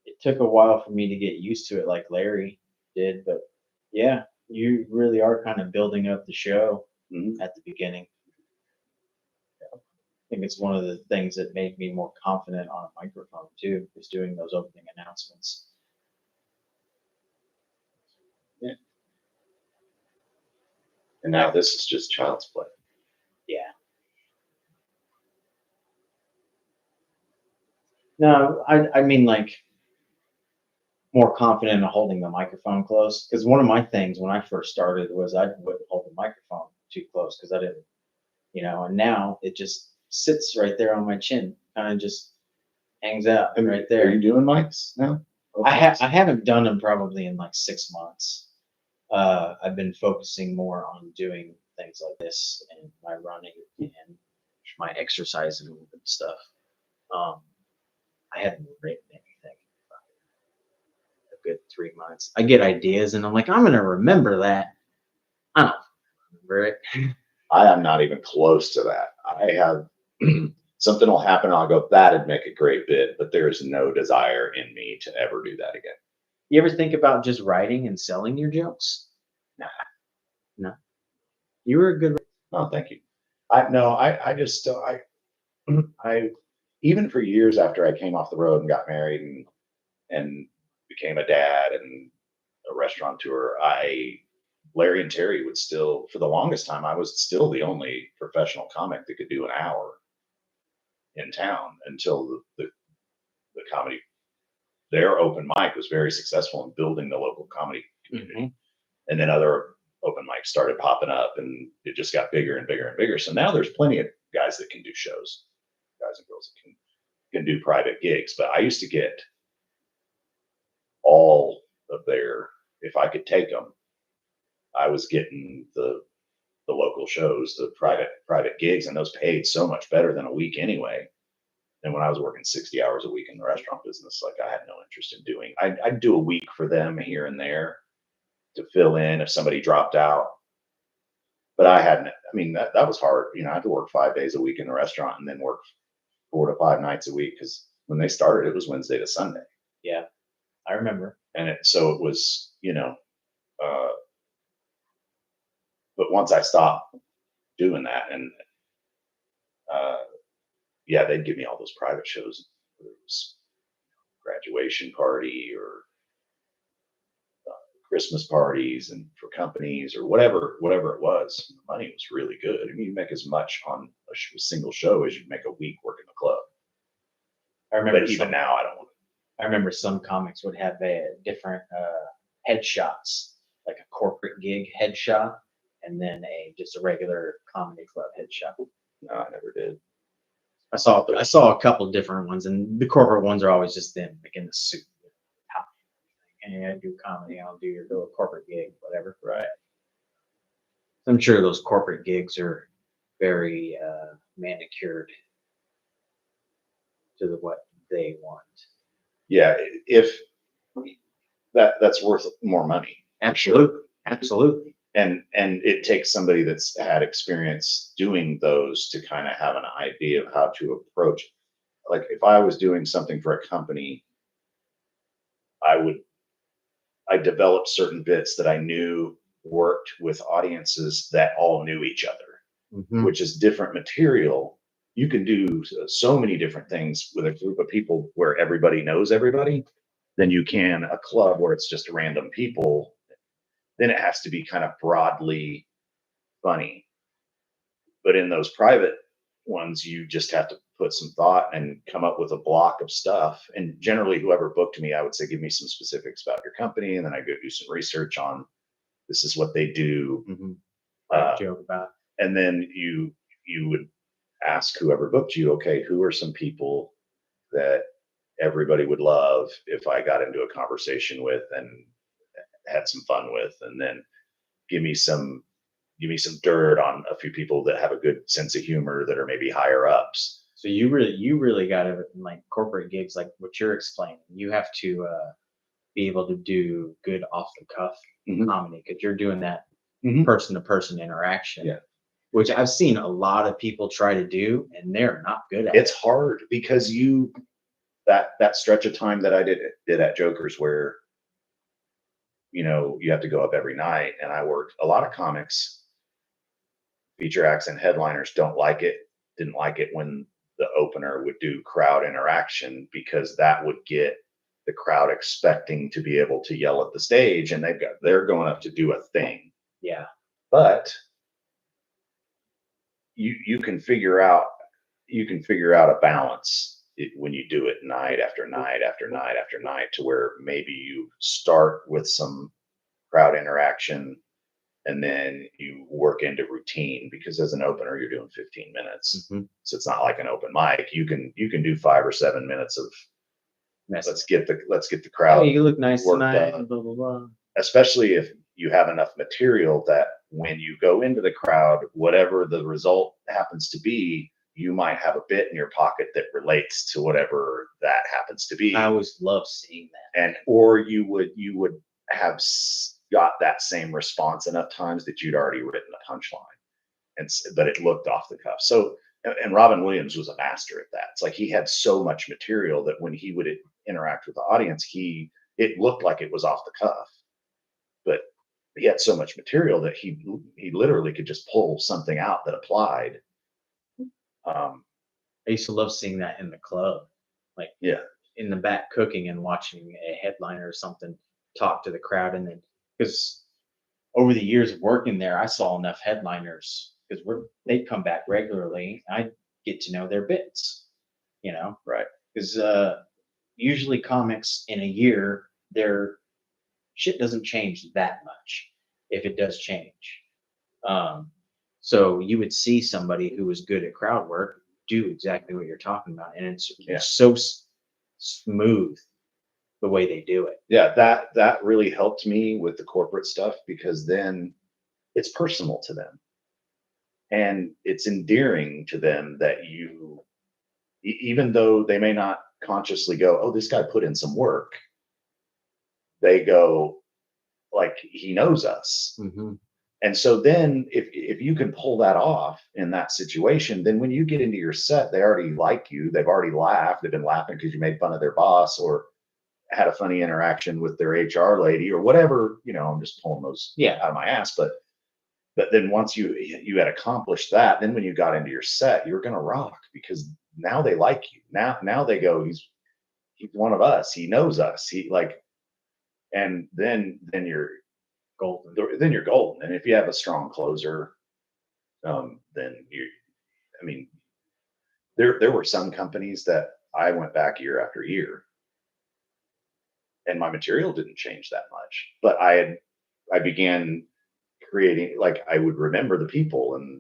It took a while for me to get used to it, like Larry did, but yeah, you really are kind of building up the show
Mhm.
at the beginning. I think it's one of the things that made me more confident on a microphone too, is doing those opening announcements.
And now this is just child's play.
Yeah. No, I mean like more confident in holding the microphone close, because one of my things when I first started was I wouldn't hold the microphone too close because I didn't, and now it just sits right there on my chin, kind of just hangs out right
Are
there.
you doing mics now?
I haven't done them probably in like 6 months. I've been focusing more on doing things like this and my running and my exercising and stuff. Um, I hadn't written anything a good 3 months. I get ideas and I'm like, I'm gonna remember that. I don't remember it.
I am not even close to that. I have something will happen. I'll go, that'd make a great bit, but there is no desire in me to ever do that again.
You ever think about just writing and selling your jokes?
Nah.
No. You were a good.
Oh, thank you. I just, I, even for years after I came off the road and got married and became a dad and a restaurateur, Larry and Terry would still, for the longest time, I was still the only professional comic that could do an hour in town until the comedy, their open mic was very successful in building the local comedy community.
Mhm.
And then other open mics started popping up and it just got bigger and bigger and bigger. So now there's plenty of guys that can do shows, guys and girls that can do private gigs. But I used to get all of their, if I could take them, I was getting the local shows, the private gigs, and those paid so much better than a week anyway. And when I was working 60 hours a week in the restaurant business, like I had no interest in doing. I'd do a week for them here and there to fill in if somebody dropped out. But I hadn't. I mean, that was hard. I had to work 5 days a week in the restaurant and then work 4 to 5 nights a week because when they started, it was Wednesday to Sunday.
Yeah, I remember.
And so it was, but once I stopped doing that, and yeah, they'd give me all those private shows, whether it was graduation party or Christmas parties and for companies or whatever it was. The money was really good. I mean, you make as much on a single show as you'd make a week working the club.
I remember.
But even now, I don't want
I remember some comics would have a different headshots, like a corporate gig headshot, and then just a regular comedy club headshot.
No, I never did.
I saw a couple different ones, and the corporate ones are always just them, like in the suit. And I do comedy, I'll do your little corporate gig, whatever.
Right.
I'm sure those corporate gigs are very manicured to what they want.
Yeah, if that's worth more money.
Absolutely, absolutely.
And it takes somebody that's had experience doing those to kind of have an idea of how to approach. Like if I was doing something for a company, I developed certain bits that I knew worked with audiences that all knew each other, which is different material. You can do so many different things with a group of people where everybody knows everybody than you can a club where it's just random people. Then it has to be kind of broadly funny. But in those private ones, you just have to put some thought and come up with a block of stuff. And generally, whoever booked me, I would say, give me some specifics about your company. And then I go do some research on this is what they do.
Joke about.
And then you would ask whoever booked you, okay, who are some people that everybody would love if I got into a conversation with and had some fun with, and then give me some dirt on a few people that have a good sense of humor that are maybe higher ups.
So you really got to, like, corporate gigs, like what you're explaining. You have to be able to do good off the cuff comedy, because you're doing that person to person interaction.
Yeah.
Which I've seen a lot of people try to do, and they're not good at it.
It's hard because that stretch of time that I did at Jokers where you have to go up every night, and I worked a lot of comics, feature acts and headliners didn't like it when the opener would do crowd interaction, because that would get the crowd expecting to be able to yell at the stage, and they're going up to do a thing.
Yeah.
But you can figure out a balance when you do it night after night after night after night, to where maybe you start with some crowd interaction and then you work into routine, because as an opener you're doing 15 minutes. So it's not like an open mic. You can do 5 or 7 minutes of let's get the crowd.
Oh, you look nice tonight.
Blah, blah, blah. Especially if you have enough material that when you go into the crowd, whatever the result happens to be, you might have a bit in your pocket that relates to whatever that happens to be.
I always love seeing that.
Or you would have got that same response enough times that you'd already written a punchline, but it looked off the cuff. So, and Robin Williams was a master at that. It's like he had so much material that when he would interact with the audience, it looked like it was off the cuff, but he had so much material that he literally could just pull something out that applied.
I used to love seeing that in the club, like in the back cooking and watching a headliner or something talk to the crowd. And then, because over the years of working there, I saw enough headliners, because they'd come back regularly. I get to know their bits,
right?
Because usually comics in a year, their shit doesn't change that much, if it does change. So you would see somebody who was good at crowd work do exactly what you're talking about, and it's so smooth the way they do it.
Yeah, that really helped me with the corporate stuff, because then it's personal to them, and it's endearing to them that even though they may not consciously go, "Oh, this guy put in some work," they go, like, he knows us. And so then if you can pull that off in that situation, then when you get into your set, they already like you. They've already laughed. They've been laughing because you made fun of their boss or had a funny interaction with their HR lady or whatever. I'm just pulling those out of my ass. But then once you had accomplished that, then when you got into your set, you were going to rock, because now they like you. Now they go, he's one of us. He knows us. And then you're golden. Then you're golden. And if you have a strong closer, then there were some companies that I went back year after year, and my material didn't change that much, but I began creating, like I would remember the people and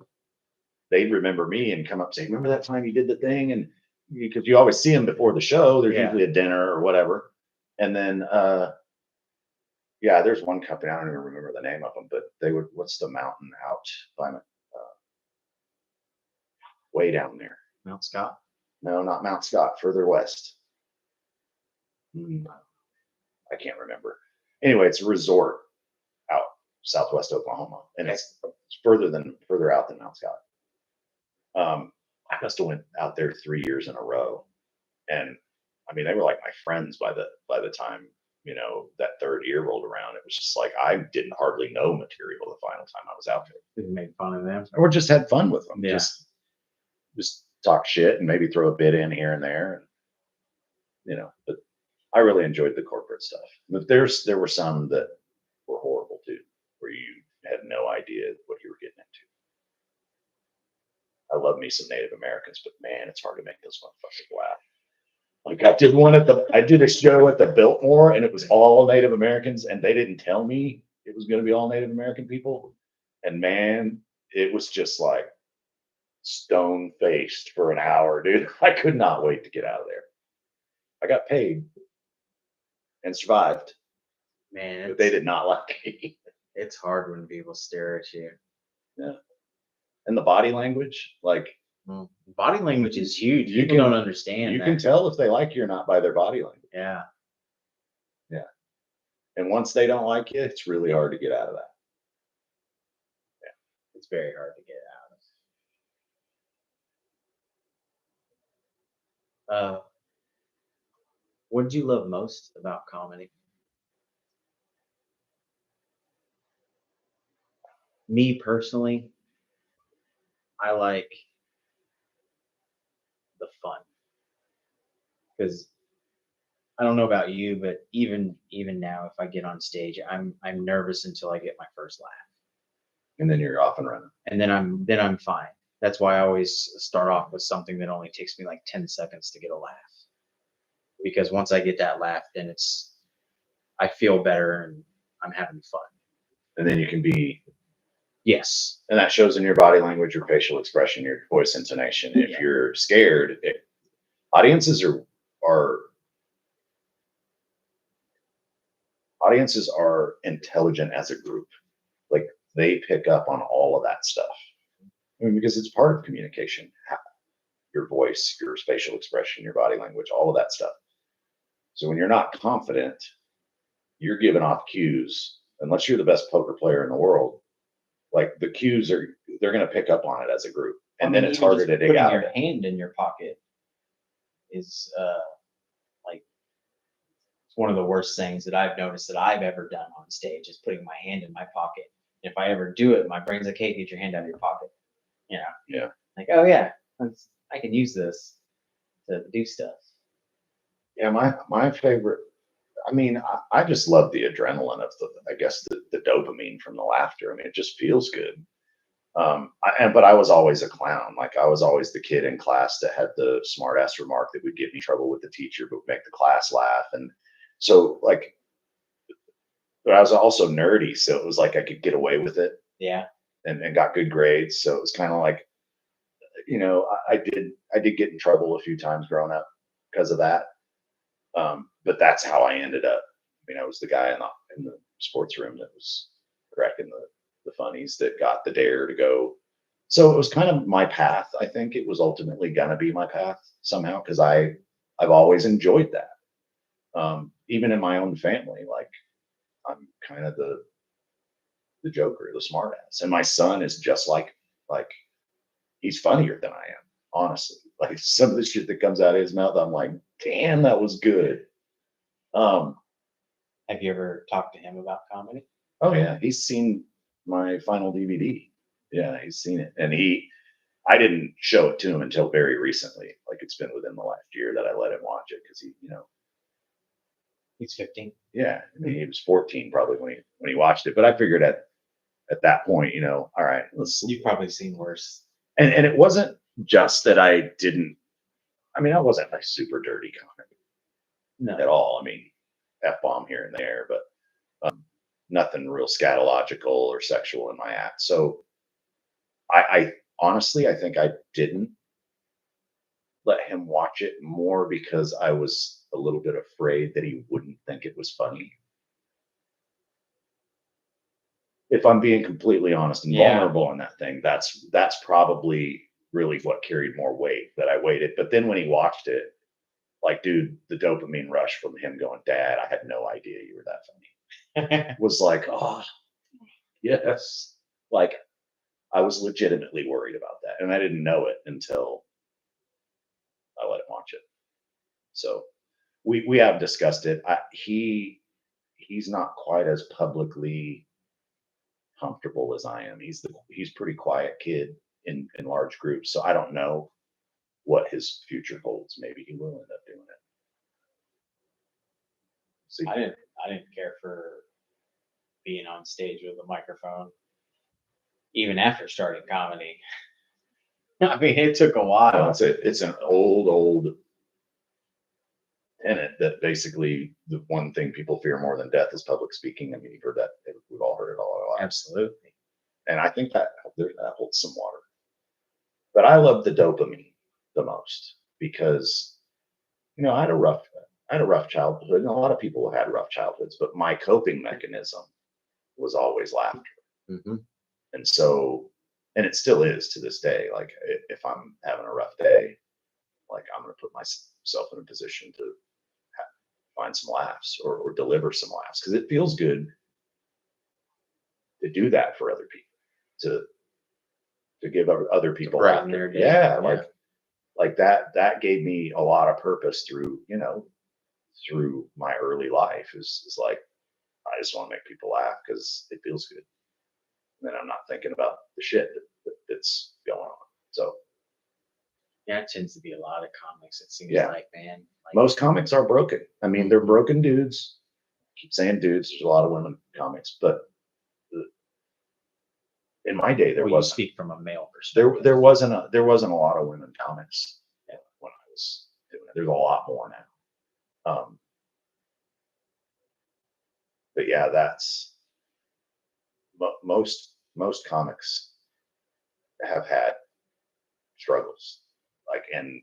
they'd remember me and come up and say, remember that time you did the thing? And because you always see them before the show, there's
Yeah.
usually a dinner or whatever. And then, yeah, there's one company, I don't even remember the name of them, but they would, what's the mountain out by way down there?
Mount Scott.
No, not Mount Scott, further west. I can't remember. Anyway, it's a resort out southwest Oklahoma, and it's further out than Mount Scott. I must have went out there 3 years in a row, and I mean they were like my friends by the time that third year rolled around. It was just like I didn't hardly know material the final time I was out there,
We made fun of them.
or just had fun with them.
Yeah.
Just talk shit and maybe throw a bit in here and there, and but I really enjoyed the corporate stuff. But there were some that were horrible too, where you had no idea what you were getting into. I love me some Native Americans, but man, it's hard to make those motherfuckers laugh. Like I did a show at the Biltmore, and it was all Native Americans, and they didn't tell me it was going to be all Native American people. And man, it was just like stone faced for an hour, dude. I could not wait to get out of there. I got paid and survived,
Man,
but they did not like me.
it's hard when people stare at you.
Yeah. And the body language, like
Body language is huge.
You
People
can-
don't understand
you
that.
can tell if they like you or not by their body language.
Yeah.
And once they don't like you, it's really hard to get out of that.
It's very hard to get out of. What did you love most about comedy? Me personally, I like the fun. Because I don't know about you, but even now, if I get on stage, I'm nervous until I get my first laugh,
And then you're off and running.
and then I'm fine. That's why I always start off with something that only takes me like 10 seconds to get a laugh. Because once I get that laugh, then I feel better and I'm having fun.
And then you can be,
Yes.
and that shows in your body language, your facial expression, your voice intonation. If
Yeah.
you're scared, audiences are intelligent as a group. Like they pick up on all of that stuff. I mean, because it's part of communication. Your voice, your facial expression, your body language, all of that stuff. So when you're not confident, you're giving off cues. Unless you're the best poker player in the world, like the cues they're going to pick up on it as a group, and then it's
even
harder
just
to dig
putting
out
your
of it.
hand in your pocket is like it's one of the worst things that I've noticed that I've ever done on stage is putting my hand in my pocket. If I ever do it, my brain's like, "Hey, get your hand out of your pocket."
Yeah.
Like, oh yeah, I can use this to do stuff.
Yeah, my favorite. I mean, I just love the adrenaline of the dopamine from the laughter. I mean, it just feels good. But I was always a clown. Like I was always the kid in class that had the smart ass remark that would get me in trouble with the teacher, but would make the class laugh. And so like, but I was also nerdy. So it was like I could get away with it
Yeah.
and got good grades. So it was kind of like, I did get in trouble a few times growing up because of that. But that's how I ended up. I mean, I was the guy in the sports room that was cracking the funnies that got the dare to go. So it was kind of my path. I think it was ultimately gonna be my path somehow because I've always enjoyed that. Even in my own family, like I'm kind of the joker, the smart ass, and my son is just like he's funnier than I am, honestly. Like some of the shit that comes out of his mouth, I'm like, damn, that was good.
Have you ever talked to him about comedy?
Oh yeah, he's seen my final DVD. Yeah, he's seen it, and I didn't show it to him until very recently. Like it's been within the last year that I let him watch it because
He's 15.
yeah, I mean, he was 14 probably when he watched it. But I figured at that point, all right,
You've probably seen worse.
and it wasn't just that I didn't. I mean, I wasn't a super dirty comic
No.
at all. I mean, F-bomb here and there, but nothing real scatological or sexual in my act. So I honestly, I think I didn't let him watch it more because I was a little bit afraid that he wouldn't think it was funny. If I'm being completely honest and
Yeah.
vulnerable on that thing, that's probably really what carried more weight, that I waited. But then when he watched it, like, dude, the dopamine rush from him going, Dad, I had no idea you were that funny, was like, oh, yes. Like, I was legitimately worried about that. And I didn't know it until I let him watch it. So we have discussed it. He's not quite as publicly comfortable as I am. He's pretty quiet kid in large groups. So I don't know what his future holds. Maybe he will end up doing it. See,
I didn't care for being on stage with a microphone, even after starting comedy. I mean, it took a while.
it's an old tenet that basically the one thing people fear more than death is public speaking. I mean, you've heard that. We've all heard it all our lives.
Absolutely.
And I think that holds some water. But I love the dopamine the most because, I had a rough childhood, and a lot of people had rough childhoods, but my coping mechanism was always laughter.
Mm-hmm.
And so, and it still is to this day. Like, if I'm having a rough day, like, I'm going to put myself in a position to find some laughs or deliver some laughs, because it feels good to do that for other people, to give other people
brighten
laughter.
their day.
Yeah,
Yeah.
like that gave me a lot of purpose through my early life. Is like, I just want to make people laugh because it feels good. And then I'm not thinking about the shit that's going on. So
Yeah, it tends to be a lot of comics. It seems
Yeah.
like, man. Like,
most comics are broken. I mean, they're broken dudes. I keep saying dudes. There's a lot of women comics, but in my day there
you
wasn't.
speak from a male perspective.
There wasn't a lot of women comics when I was doing it. There's a lot more now. But yeah, that's most comics have had struggles. Like, and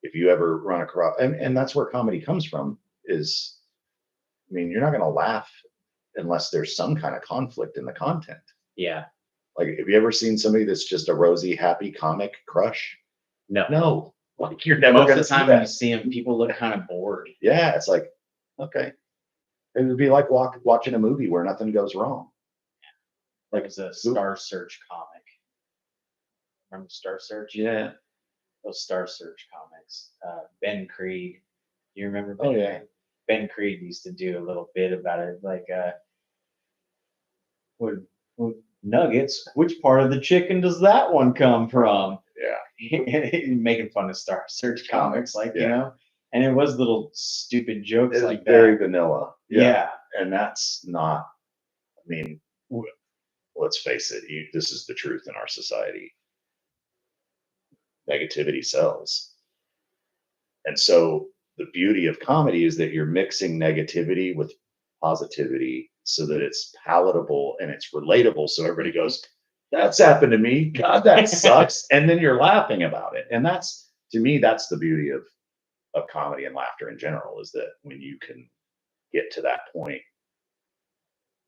if you ever run across, and that's where comedy comes from, is, I mean, you're not going to laugh unless there's some kind of conflict in the content.
Yeah.
Like, have you ever seen somebody that's just a rosy, happy comic crush?
No.
Like, you're never
Most
going
of
to
the
see
time when you
that.
see them, people look kind of bored.
Yeah, it's like, okay. It would be like watching a movie where nothing goes wrong.
Like, it's a Star Search comic. Remember Star Search?
Yeah.
Those Star Search comics. Ben Creed. You remember Ben?
Oh, yeah.
Creed? Ben Creed used to do a little bit about it, like, what nuggets? Which part of the chicken does that one come from?
Yeah.
Making fun of Star Search comics, like,
Yeah.
and it was little stupid jokes
It's
like
very
that.
vanilla.
Yeah.
And that's not, I mean, let's face it, this is the truth in our society. Negativity sells. And so the beauty of comedy is that you're mixing negativity with positivity so that it's palatable and it's relatable. So everybody goes, that's happened to me. God, that sucks. And then you're laughing about it. And that's, to me, that's the beauty of comedy and laughter in general, is that when you can get to that point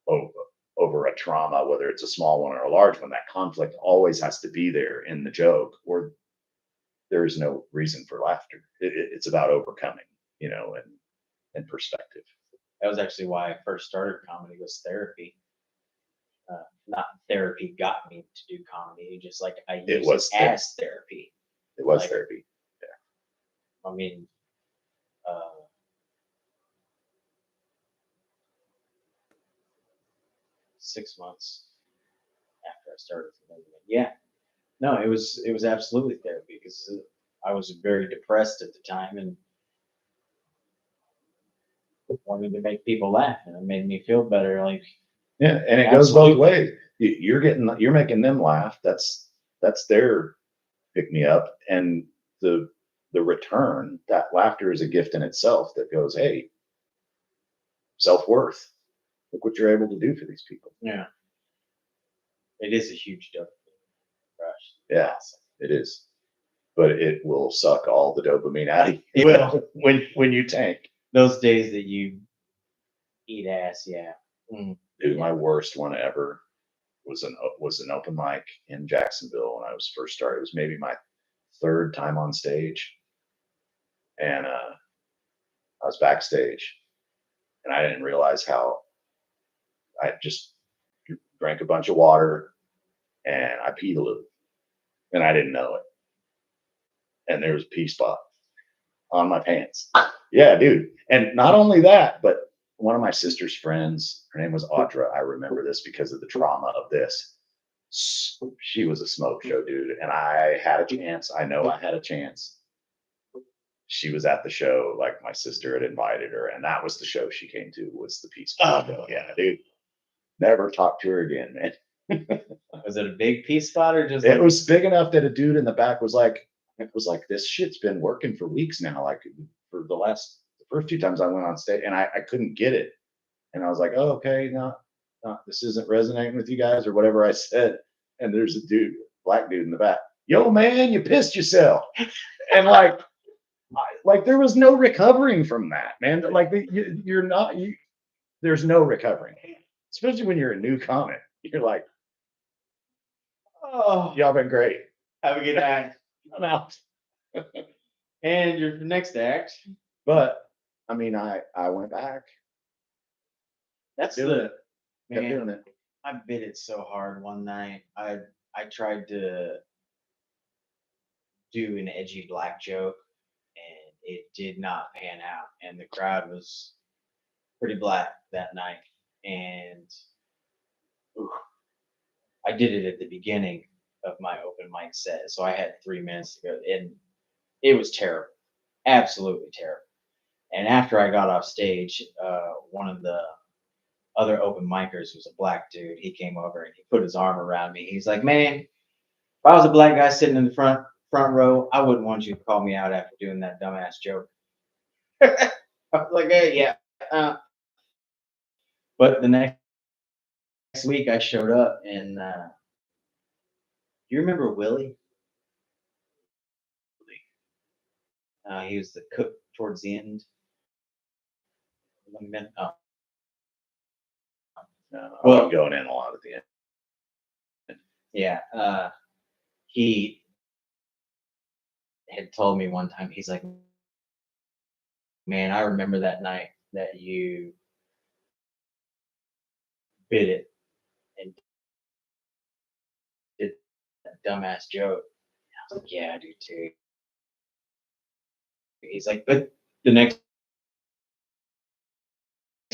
over a trauma, whether it's a small one or a large one, that conflict always has to be there in the joke, or there is no reason for laughter. It's about overcoming, and perspective.
That was actually why I first started comedy, was therapy. Not therapy got me to do comedy, just like I used it as therapy.
It was therapy.
Yeah. I mean, 6 months after I started the movement. Yeah. No, it was absolutely therapy, because I was very depressed at the time and wanted to make people laugh, and it made me feel better. Like,
yeah, and it goes both ways. You're making them laugh. That's their pick me up, and the return, that laughter is a gift in itself that goes, hey, self-worth. look what you're able to do for these people.
Yeah. It is a huge dopamine rush.
Yeah,
Awesome.
it is. But it will suck all the dopamine out of you.
It will.
when you tank.
Those days that you eat ass, yeah.
Dude, my worst one ever was an open mic in Jacksonville when I was first started. It was maybe my third time on stage, and I was backstage, and I didn't realize how I just drank a bunch of water and I peed a little, and I didn't know it. And there was a pee spot on my pants. Yeah, dude. And not only that, but one of my sister's friends, her name was Audra. I remember this because of the trauma of this. She was a smoke show, dude. And I had a chance. I know I had a chance. She was at the show, like my sister had invited her, and that was the show she came to, was the Peace Spot. Oh, yeah, dude. Never talked to her again, man.
Was it a big pee spot or just?
It was big enough that a dude in the back was like, this shit's been working for weeks now. Like for the first two times I went on stage, and I couldn't get it. And I was like, oh, okay, no, this isn't resonating with you guys or whatever I said. And there's a dude, black dude in the back. Yo, man, you pissed yourself. And like there was no recovering from that, man. Like there's no recovering, especially when you're a new comic. You're like, oh, y'all been great.
Have a good night.
I'm out.
And your next act.
But I mean, I went back.
That's
doing
the
it. Kept
man.
doing it.
I bit it so hard one night. I tried to do an edgy black joke, and it did not pan out. And the crowd was pretty black that night. And I did it at the beginning of my open mic set, so I had 3 minutes to go, and it was terrible, absolutely terrible. And after I got off stage, one of the other open micers was a black dude. He came over and he put his arm around me. He's like, "Man, if I was a black guy sitting in the front row, I wouldn't want you to call me out after doing that dumbass joke." I was like, "Hey, yeah." But the next week, I showed up, and you remember Willie? He was the cook towards the end. Oh.
No,
Well-
I wasn't going in a lot at the end.
Yeah. He had told me one time, he's like, "Man, I remember that night that you bit it and did that dumbass joke." I was like, "Yeah, I do too." He's like, "But the next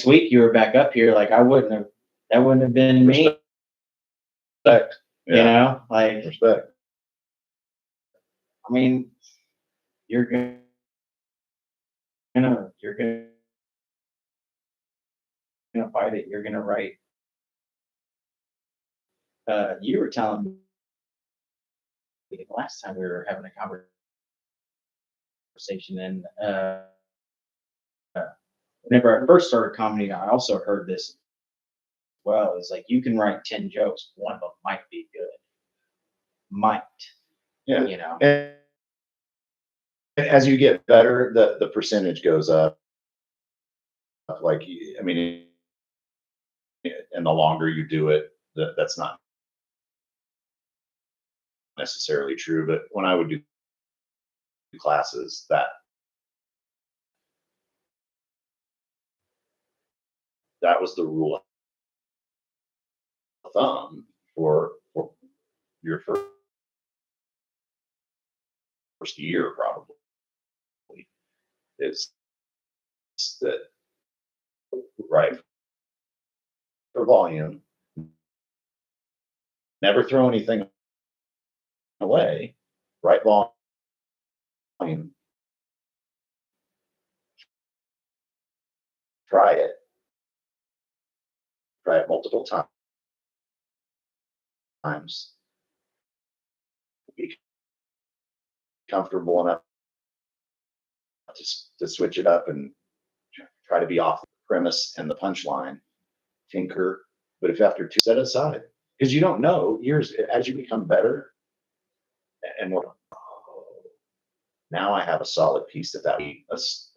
week you were back up here, like that wouldn't have been me."
Respect.
You know, like,
Respect.
I mean, you're gonna fight it. You're gonna write. You were telling me last time we were having a conversation, and whenever I first started comedy, I also heard this. Well, it's like you can write 10 jokes, one of them might be good. Might.
Yeah.
You know.
And as you get better, the percentage goes up. Like, I mean, and the longer you do it, that's not necessarily true. But when I would do classes, that was the rule of thumb for your first year, probably, is that, right, for volume, never throw anything away, right volume, try it multiple times, be comfortable enough to switch it up and try to be off the premise and the punchline, tinker, but if after two, set aside, because you don't know years as you become better and more. Oh, now I have a solid piece that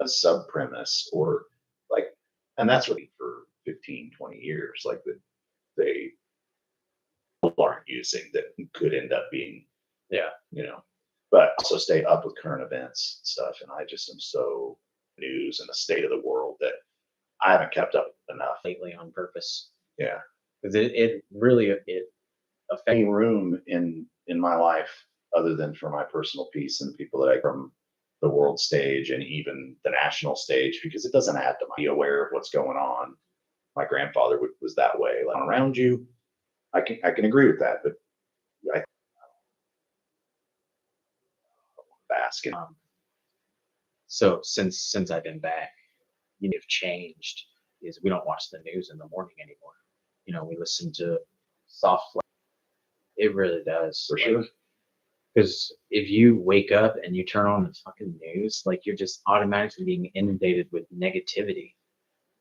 a sub premise or like, and that's what for 15, 20 years, like that they aren't using that could end up being,
Yeah.
But also stay up with current events and stuff. And I just am so news and the state of the world that I haven't kept up enough
lately on purpose.
Yeah.
Because it really affects
any room in my life other than for my personal peace and people that I from the world stage and even the national stage, because it doesn't have to be aware of what's going on. My grandfather was that way, like around you. I can agree with that, but I bask in.
So since I've been back, have changed is we don't watch the news in the morning anymore. We listen to soft. It really does.
For sure.
Because if you wake up and you turn on the fucking news, like you're just automatically being inundated with negativity.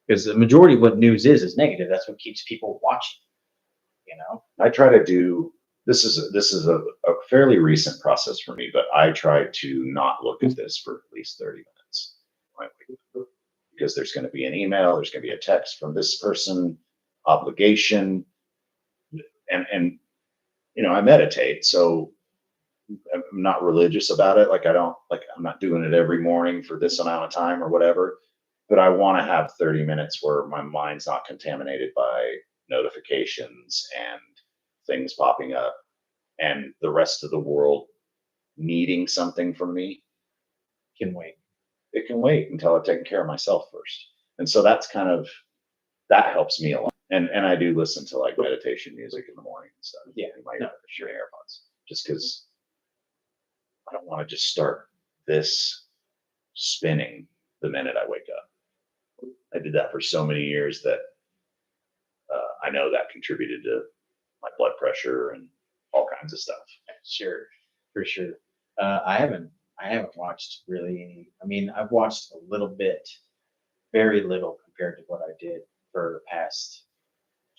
Because the majority of what news is negative. That's what keeps people watching.
I try to do this is a fairly recent process for me, but I try to not look at this for at least 30 minutes. Because there's going to be an email, there's going to be a text from this person, obligation, and I meditate, so I'm not religious about it. Like I'm not doing it every morning for this amount of time or whatever, but I want to have 30 minutes where my mind's not contaminated by notifications and things popping up and the rest of the world needing something from me.
Can wait.
It can wait until I've taken care of myself first. And so that's that helps me a lot. And I do listen to like meditation music in the morning and stuff.
Yeah,
in my
no,
sure AirPods, just because I don't want to just start this spinning the minute I wake up. I did that for so many years that I know that contributed to my blood pressure and all kinds of stuff.
Sure, for sure. I haven't watched really any. I mean, I've watched a little bit, very little compared to what I did for the past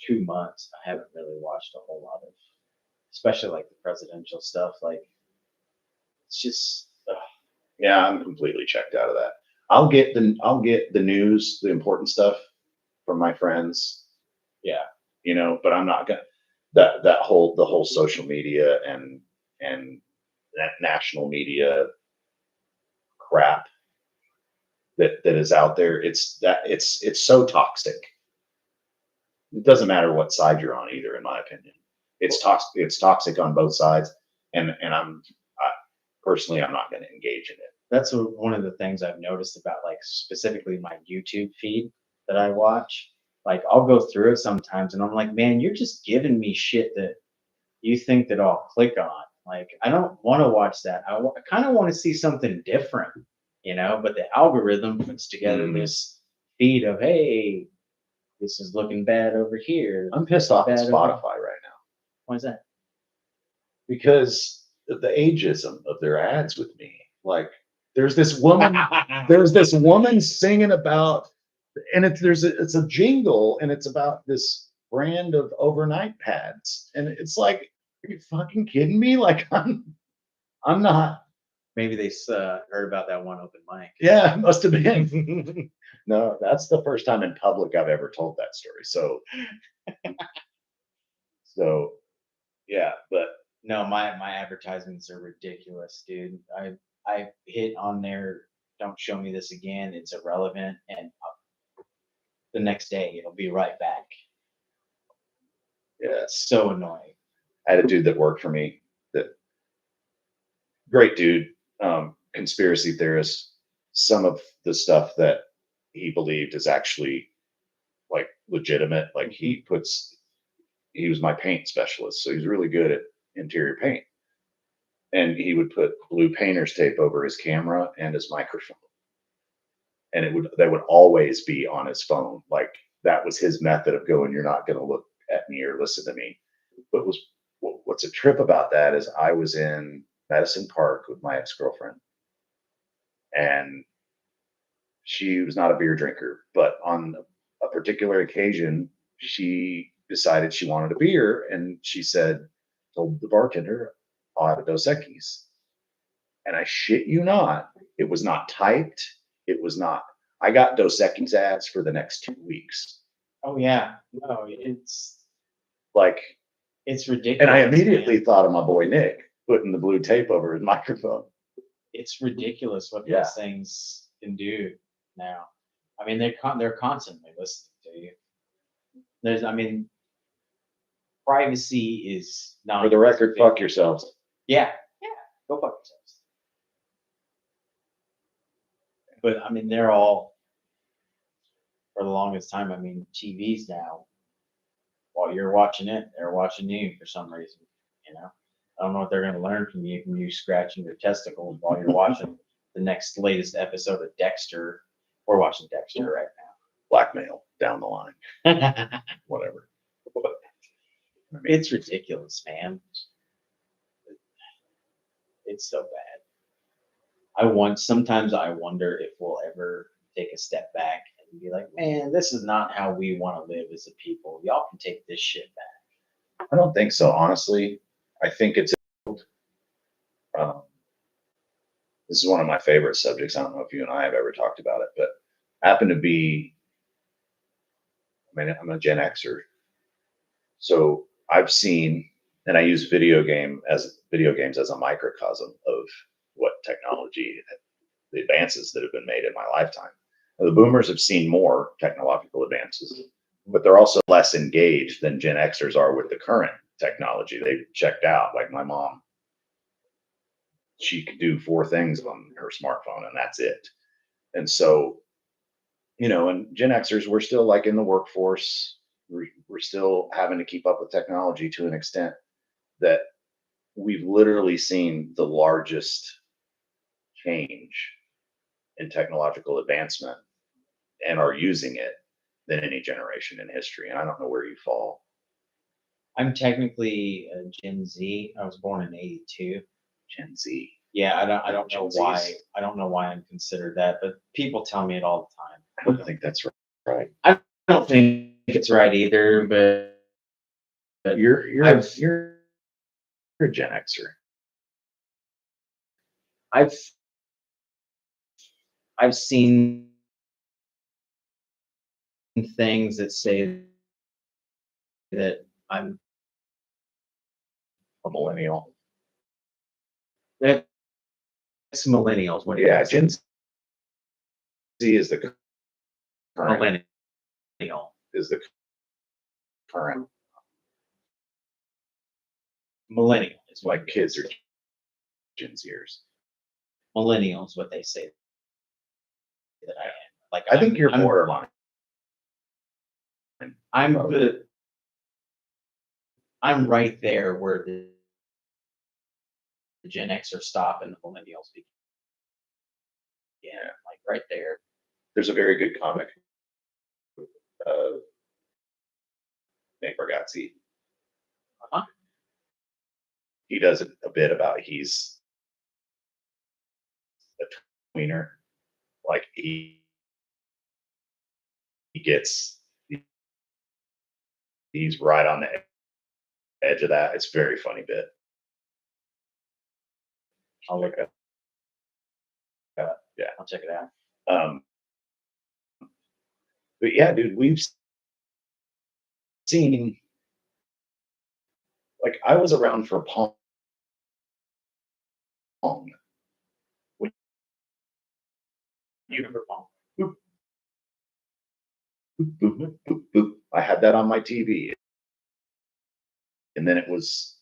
2 months. I haven't really watched a whole lot of, especially like the presidential stuff. Like, it's just.
Yeah, I'm completely checked out of that. I'll get the news, the important stuff from my friends.
Yeah.
But I'm not gonna the whole social media and that national media crap that is out there. It's so toxic. It doesn't matter what side you're on either, in my opinion. It's toxic. It's toxic on both sides, and personally, I'm not going to engage in it.
That's one of the things I've noticed about like specifically my YouTube feed that I watch. Like I'll go through it sometimes and I'm like, man, you're just giving me shit that you think that I'll click on. Like I don't want to watch that. I kind of want to see something different, but the algorithm puts together this feed of, hey, this is looking bad over here.
I'm pissed off at Spotify right now.
Why is that?
Because of the ageism of their ads with me. Like there's this woman singing about, and it's a jingle, and it's about this brand of overnight pads, and it's like, are you fucking kidding me? Like I'm not.
Maybe they heard about that one open mic.
Yeah, it must have been. No, that's the first time in public I've ever told that story. So yeah, but
no, my advertisements are ridiculous, dude. I hit on there, don't show me this again. It's irrelevant, and the next day it'll be right back.
Yeah,
it's so annoying.
I had a dude that worked for me. That great dude, conspiracy theorist. Some of the stuff that he believed is actually like legitimate. Like he was my paint specialist, so he's really good at interior paint. And he would put blue painter's tape over his camera and his microphone. And that would always be on his phone. Like that was his method of going, you're not going to look at me or listen to me. But what's a trip about that is I was in Medicine Park with my ex-girlfriend. And she was not a beer drinker, but on a particular occasion, she decided she wanted a beer, and she told the bartender, "I'll have a Dos Equis." And I shit you not, it was not typed. It was not. I got Dos Equis ads for the next 2 weeks.
Oh yeah, no, it's
Like,
ridiculous.
and I immediately
man.
thought of my boy Nick putting the blue tape over his microphone.
It's ridiculous what
Yeah.
those things can do now. I mean, they're constantly listening to you. I mean, privacy is not.
For the record, fuck yourselves.
Yeah, go fuck yourselves. But I mean, they're all, for the longest time. I mean, TVs now. While you're watching it, they're watching you for some reason. You know, I don't know what they're going to learn from you scratching your testicles while you're watching the latest episode of Dexter. We're watching Dexter right
Blackmail down the line.
now.
Whatever.
It's ridiculous, man. It's so bad. Sometimes I wonder if we'll ever take a step back and be like, man, this is not how we want to live as a people. Y'all can take this shit back.
I don't think so, honestly. I think it's. This is one of my favorite subjects. I don't know if you and I have ever talked about it, but I happen to be. I mean, I'm a Gen Xer, so I've seen, and I use video games as a microcosm of what technology, the advances that have been made in my lifetime. Now, the boomers have seen more technological advances, but they're also less engaged than Gen Xers are with the current technology. They've checked out. Like my mom, she could do 4 things on her smartphone, and that's it. And so, and Gen Xers, we're still like in the workforce. We're still having to keep up with technology to an extent that we've literally seen the largest change in technological advancement and are using it than any generation in history. And I don't know where you fall.
I'm technically a Gen Z. I was born in '82.
Gen Z.
Yeah, I don't know
Gen
why.
Zs.
I don't know why I'm considered that, but people tell me it all the time.
I don't think that's right.
I don't think it's right either, but
You're
I've
a Gen Xer.
I've seen things that say that I'm
A millennial.
that's millennials. What do you
Yeah,
say?
Gen Z is the current.
Millennial.
Is the current.
Millennial is
Like kids are Gen Zers.
millennial is what they say that I am. Like
I think you're borderline.
I'm right there where the Gen Xers stop and the millennials begin. Yeah, like right there.
There's a very good comic. Nick Bargatze.
Uh-huh.
He does a bit about he's a tweener. Like he gets, he's right on the edge of that. It's a very funny bit.
I'll look at it.
Yeah,
I'll check it out.
But yeah, dude, we've seen, like, I was around for Pong.
You remember Pong?
Boop, boop, boop, boop, boop. I had that on my TV. And then it was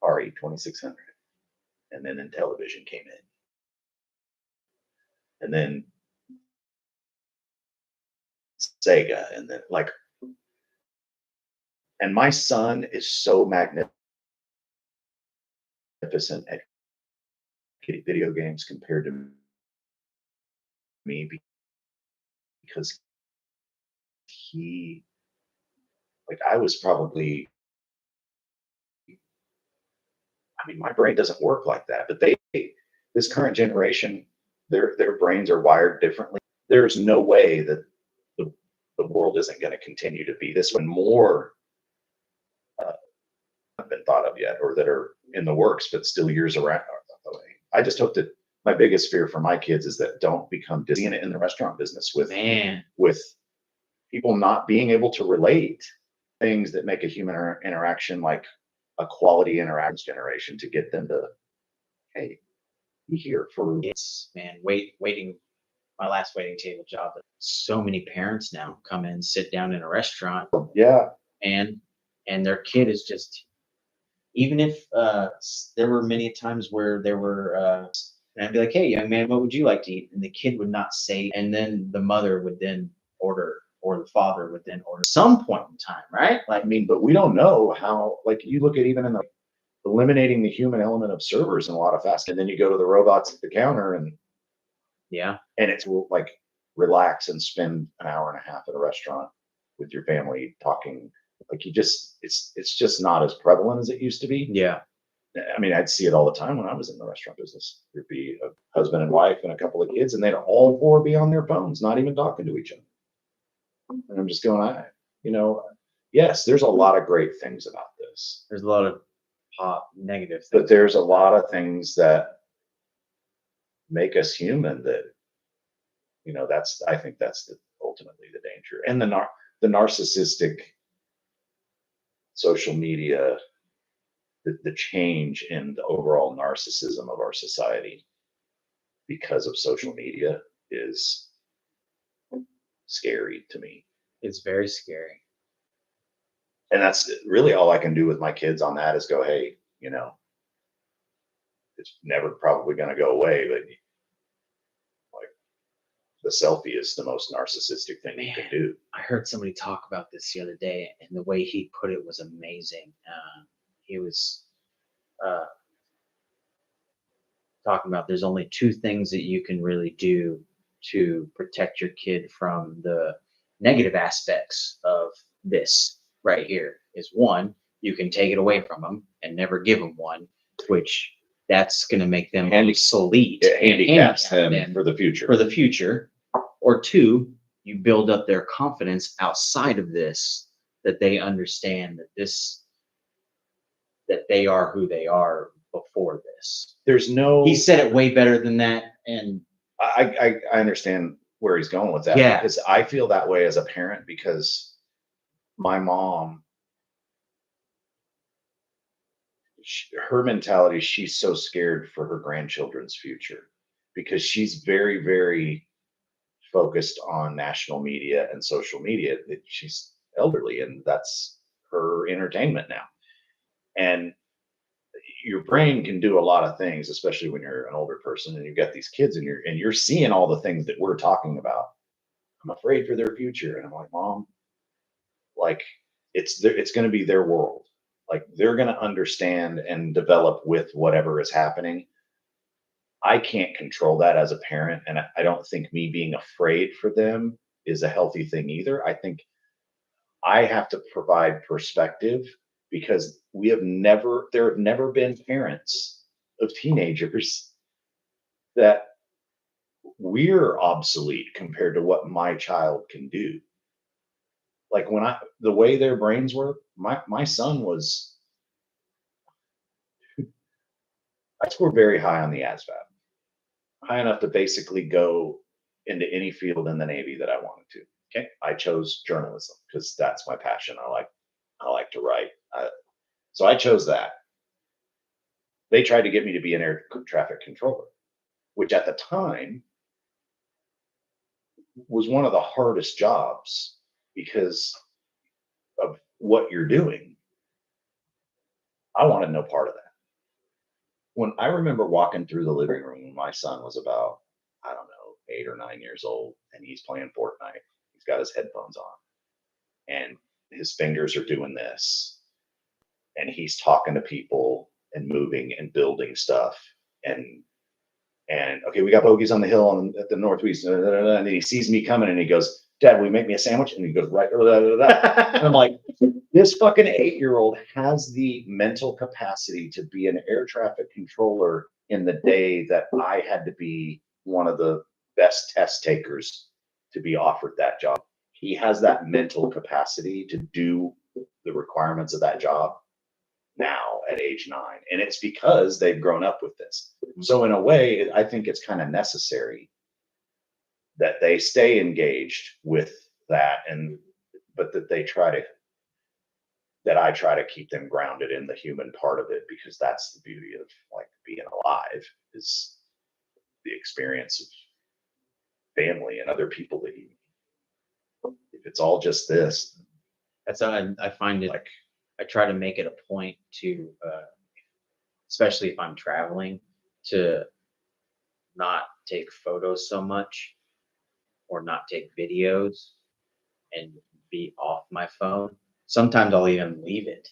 RE 2600. And then Intellivision came in. And then Sega. And then and my son is so magnificent at video games compared to me because I was probably, I mean, my brain doesn't work like that, but this current generation, their brains are wired differently. There's no way that the world isn't going to continue to be this. When more have been thought of yet, or that are in the works, but still years around. I just hope that my biggest fear for my kids is that don't become dizzy in the restaurant business with
Man,
with people not being able to relate things that make a human interaction like a quality interaction generation, to get them to, hey, be here for.
it's man, waiting. My last waiting table job. So many parents now come in, sit down in a restaurant,
Yeah,
and their kid is just, even if there were many times where there were and I'd be like, hey young man, what would you like to eat? And the kid would not say, and then the mother would then order, or the father would then order some point in time, right? Like,
I mean, but we don't know how, like you look at even in the eliminating the human element of servers in a lot of fast, and then you go to the robots at the counter,
yeah,
and it's like relax and spend an hour and a half at a restaurant with your family talking. Like you just, it's just not as prevalent as it used to be.
yeah,
I mean, I'd see it all the time when I was in the restaurant business. There'd be a husband and wife and a couple of kids, and they'd all four be on their phones, not even talking to each other. And I'm just going, yes, there's a lot of great things about this,
there's a lot of negative things,
but there's a lot of things that make us human that, I think that's ultimately the danger. And the narcissistic social media, the change in the overall narcissism of our society because of social media is scary to me.
it's very scary.
And that's really all I can do with my kids on that, is go, hey, it's never probably going to go away, but like the selfie is the most narcissistic thing you can do.
I heard somebody talk about this the other day, and the way he put it was amazing. He was talking about there's only two things that you can really do to protect your kid from the negative aspects of this right here. Is one, you can take it away from them and never give them one, which that's going to make them obsolete,
It handicaps
handicap
them for the future.
for the future. Or two, you build up their confidence outside of this, that they understand that they are who they are before this.
There's no.
He said it way better than that, and
I understand where he's going with that.
Yeah.
Because I feel that way as a parent, because my mom, her mentality, she's so scared for her grandchildren's future, because she's very, very focused on national media and social media. That she's elderly, and that's her entertainment now. And your brain can do a lot of things, especially when you're an older person and you've got these kids, and you're seeing all the things that we're talking about. I'm afraid for their future. And I'm like, Mom, like it's going to be their world. Like they're going to understand and develop with whatever is happening. I can't control that as a parent. And I don't think me being afraid for them is a healthy thing either. I think I have to provide perspective, because there have never been parents of teenagers that we're obsolete compared to what my child can do. Like the way their brains work, my son was, I scored very high on the ASVAB, high enough to basically go into any field in the Navy that I wanted to. Okay. I chose journalism because that's my passion. I like to write. So I chose that. They tried to get me to be an air traffic controller, which at the time was one of the hardest jobs because of what you're doing. I wanted no part of that. When I remember walking through the living room when my son was about, I don't know, 8 or 9 years old, and he's playing Fortnite. He's got his headphones on and his fingers are doing this, and he's talking to people and moving and building stuff. And okay, we got bogeys on the hill at the northeast, and then he sees me coming and he goes, Dad, will you make me a sandwich? And he goes, right. And I'm like, this fucking 8-year-old has the mental capacity to be an air traffic controller in the day that I had to be one of the best test takers to be offered that job. he has that mental capacity to do the requirements of that job now at age 9. And it's because they've grown up with this. So in a way, I think it's kind of necessary that they stay engaged with that, and but that they try to that I try to keep them grounded in the human part of it, because that's the beauty of like being alive, is the experience of family and other people that you, if it's all just this,
That's how I find it.
like,
I try to make it a point to, especially if I'm traveling, to not take photos so much or not take videos and be off my phone. Sometimes I'll even leave it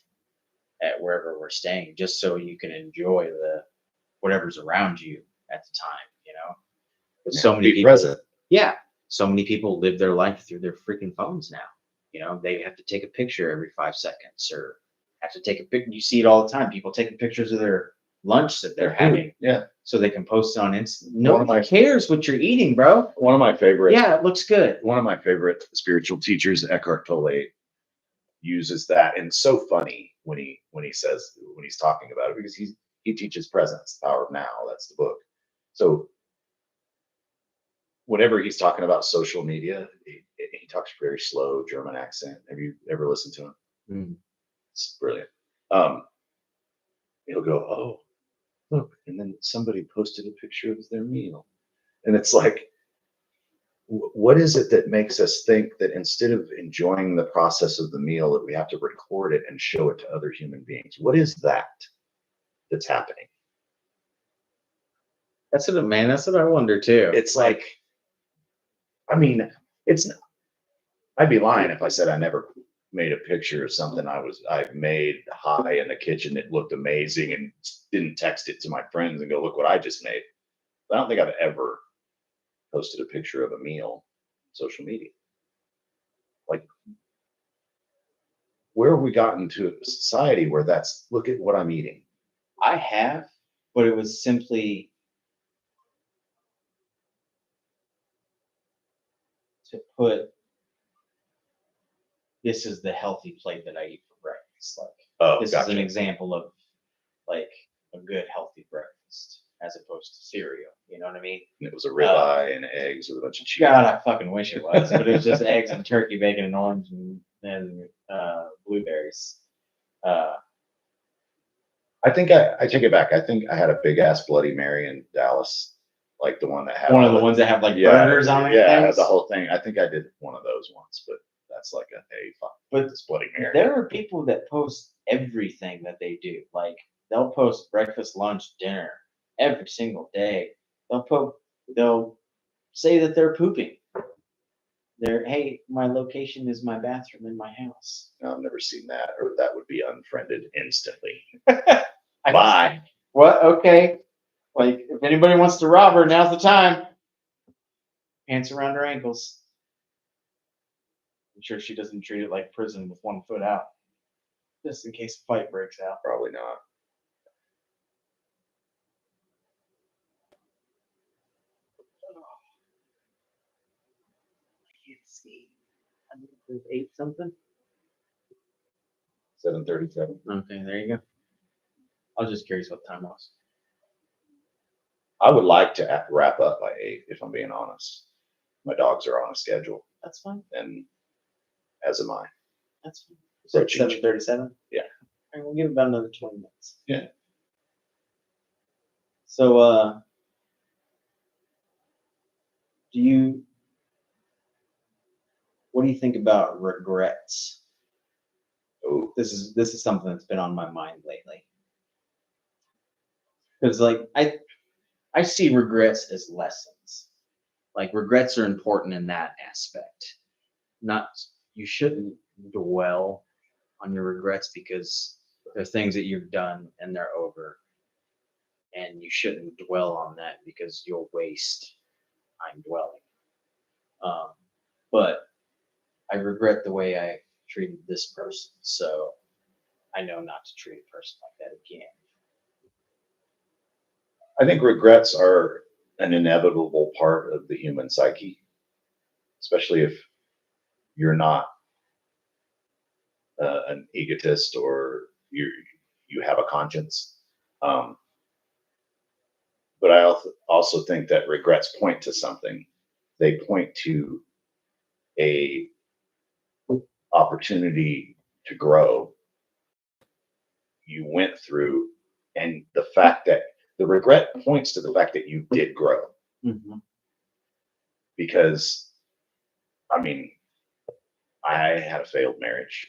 at wherever we're staying just so you can enjoy the whatever's around you at the time, you know? But so many
be
people,
present.
yeah, so many people live their life through their freaking phones now. You know, they have to take a picture every 5 seconds or have to take a pic. You see it all the time. People taking pictures of their lunch that they're having
Yeah.
so they can post it on Instagram.
One of
Nobody
my-
cares what you're eating, bro.
One of my favorite,
Yeah, it looks good.
one of my favorite spiritual teachers, Eckhart Tolle, uses that, and it's so funny when he says, when he's talking about it, because he teaches presence, the power of now. That's the book. So whenever he's talking about social media, he talks very slow German accent. Have you ever listened to him?
Mm.
It's brilliant. He'll go, oh, look, and then somebody posted a picture of their meal, and it's like, what is it that makes us think that instead of enjoying the process of the meal, that we have to record it and show it to other human beings? What is that that's happening?
That's what, man. That's what I wonder too.
It's like, I mean, I'd be lying if I said I never made a picture of something I made high in the kitchen that looked amazing and didn't text it to my friends and go, look what I just made. I don't think I've ever posted a picture of a meal on social media. Like, where have we gotten to a society where that's, look at what I'm eating?
I have, but it was simply to put, this is the healthy plate that I eat for breakfast. Like,
Oh,
this is an
gotcha.
example of like a good healthy breakfast as opposed to cereal. You know what I mean?
And it was a ribeye and eggs with a bunch of cheese.
God, I fucking wish it was, but it was just eggs and turkey, bacon, and orange and blueberries.
I think I take it back. I think I had a big ass Bloody Mary in Dallas, like the one that had
One
all
of the ones that have like
yeah,
burgers on it.
yeah,
things.
the whole thing. I think I did one of those once, but that's like fuck,
But
it's Bloody Mary.
there are people that post everything that they do. Like they'll post breakfast, lunch, dinner every single day. They'll say that they're pooping. Hey, my location is my bathroom in my house.
No, I've never seen that, or that would be unfriended instantly.
I-
Bye.
What? Okay. Like if anybody wants to rob her, now's the time. Pants around her ankles. I'm sure she doesn't treat it like prison with 1 foot out. Just in case a fight breaks out.
Probably not.
Can't see. I think there's 8 something.
7:37.
Okay, there you go. I was just curious what time it was.
I would like to wrap up by 8, if I'm being honest. My dogs are on a schedule,
That's fine.
and as am I.
That's fine.
So
7:37.
Yeah.
All right, we'll give it about another 20 minutes.
Yeah.
So, what do you think about regrets?
Oh,
This is something that's been on my mind lately. Because like I see regrets as lessons. Like regrets are important in that aspect. Not you shouldn't dwell on your regrets because they're things that you've done and they're over. And you shouldn't dwell on that because you'll waste time dwelling. But I regret the way I treated this person, so I know not to treat a person like that again.
I think regrets are an inevitable part of the human psyche, especially if you're not an egotist, or you have a conscience. Um, but I also think that regrets point to something. They point to a opportunity to grow you went through, and the fact that the regret points to the fact that you did grow.
Mm-hmm.
Because I mean, I had a failed marriage.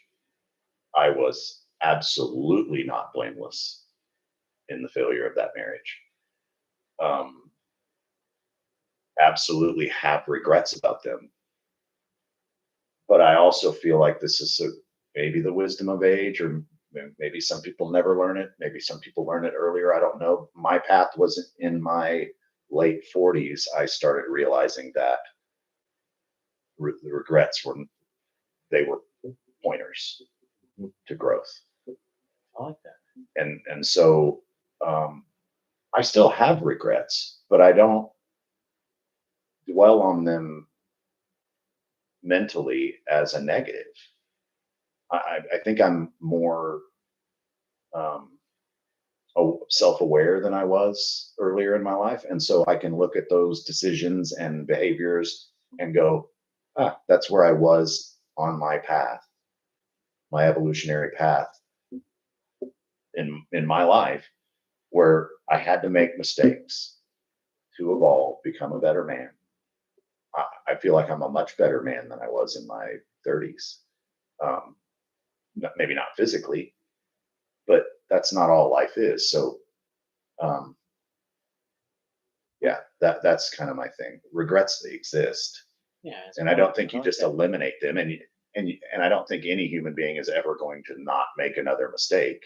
I was absolutely not blameless in the failure of that marriage. Absolutely have regrets about them. But I also feel like this is maybe the wisdom of age, or maybe some people never learn it. Maybe some people learn it earlier. I don't know. My path wasn't in my late 40s. I started realizing that the regrets were pointers to growth.
I like that.
And so I still have regrets, but I don't dwell on them mentally as a negative. I think I'm more self-aware than I was earlier in my life, and so I can look at those decisions and behaviors and go, that's where I was on my path, my evolutionary path in my life, where I had to make mistakes to evolve, become a better man. I feel like I'm a much better man than I was in my 30s. Maybe not physically, but that's not all life is. So, yeah, that's kind of my thing. Regrets, they exist,
Yeah.
and I don't think you just eliminate them. And I don't think any human being is ever going to not make another mistake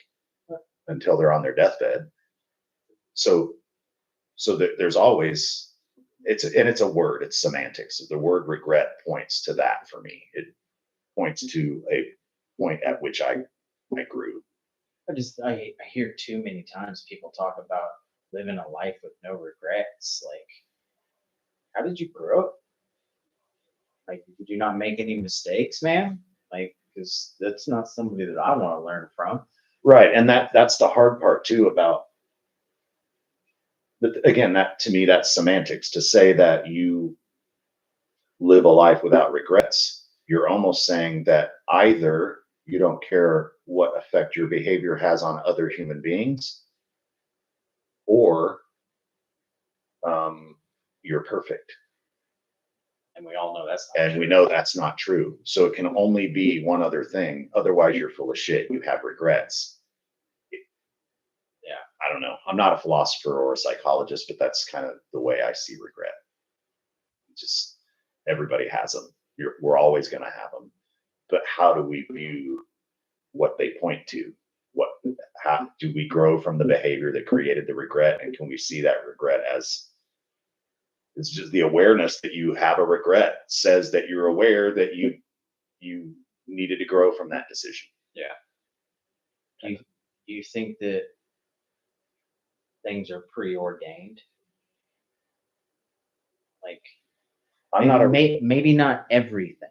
until they're on their deathbed. So there's always it's a word. It's semantics. The word regret points to that for me. It points to a point at which I grew.
I hear too many times people talk about living a life with no regrets. Like, how did you grow? Like, did you not make any mistakes, man? Like, because that's not somebody that I want to learn from.
Right, and that's the hard part too about. But again, that to me, that's semantics. To say that you live a life without regrets, you're almost saying that either you don't care what effect your behavior has on other human beings, or you're perfect.
And we all know that's not
And
true.
we know that's not true. So it can only be one other thing. Otherwise, you're full of shit. You have regrets.
Yeah.
I don't know. I'm not a philosopher or a psychologist, but that's kind of the way I see regret. Just everybody has them. We're always going to have them. But how do we view what they point to? How do we grow from the behavior that created the regret? And can we see that regret as it's just the awareness that you have a regret says that you're aware that you needed to grow from that decision.
Do you think that things are preordained? Like,
I'm not a
maybe not everything,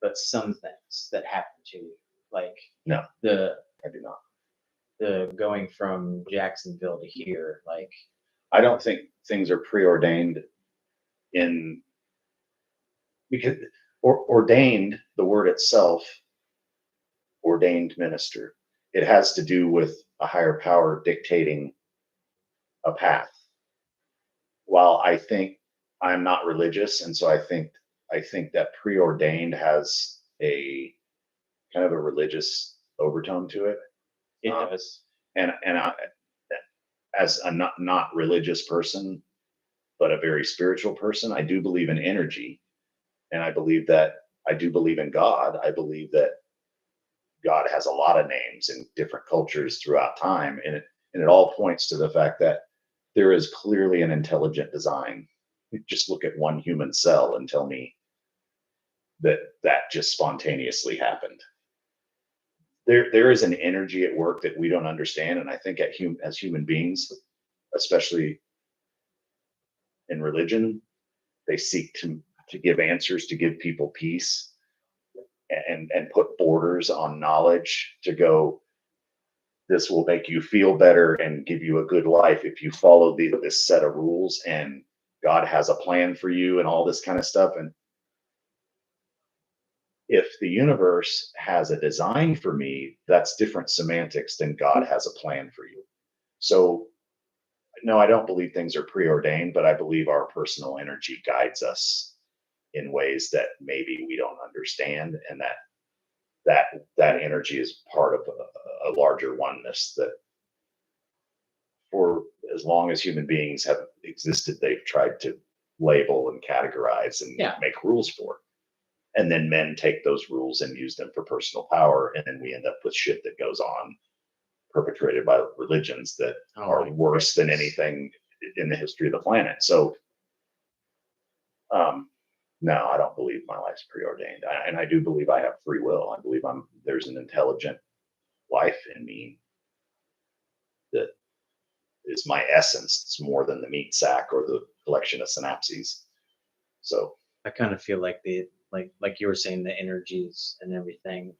but some things that happen to you. Like,
No.
I
do not.
The going from Jacksonville to here, like,
I don't think things are preordained because ordained, the word itself, ordained minister, it has to do with a higher power dictating a path. While I think I'm not religious, and so I think that preordained has a kind of a religious overtone to it.
it does.
And I, as a not religious person, but a very spiritual person, I do believe in energy, and I do believe in God. I believe that God has a lot of names in different cultures throughout time, and it all points to the fact that there is clearly an intelligent design. Just look at one human cell and tell me that just spontaneously happened. There is an energy at work that we don't understand, and I think as human beings, especially in religion, they seek to give answers, to give people peace. and put borders on knowledge to go, this will make you feel better and give you a good life if you follow this set of rules, and God has a plan for you and all this kind of stuff. And if the universe has a design for me, that's different semantics than God has a plan for you. So no, I don't believe things are preordained, but I believe our personal energy guides us in ways that maybe we don't understand, and that energy is part of a larger oneness that, for as long as human beings have existed, they've tried to label and categorize and make rules for. And then men take those rules and use them for personal power, and then we end up with shit that goes on, perpetrated by religions that are worse than anything in the history of the planet. So no, I don't believe my life's preordained. And I do believe I have free will. I believe there's an intelligent life in me that is my essence. It's more than the meat sack or the collection of synapses. So
I kind of feel like like you were saying, the energies and everything.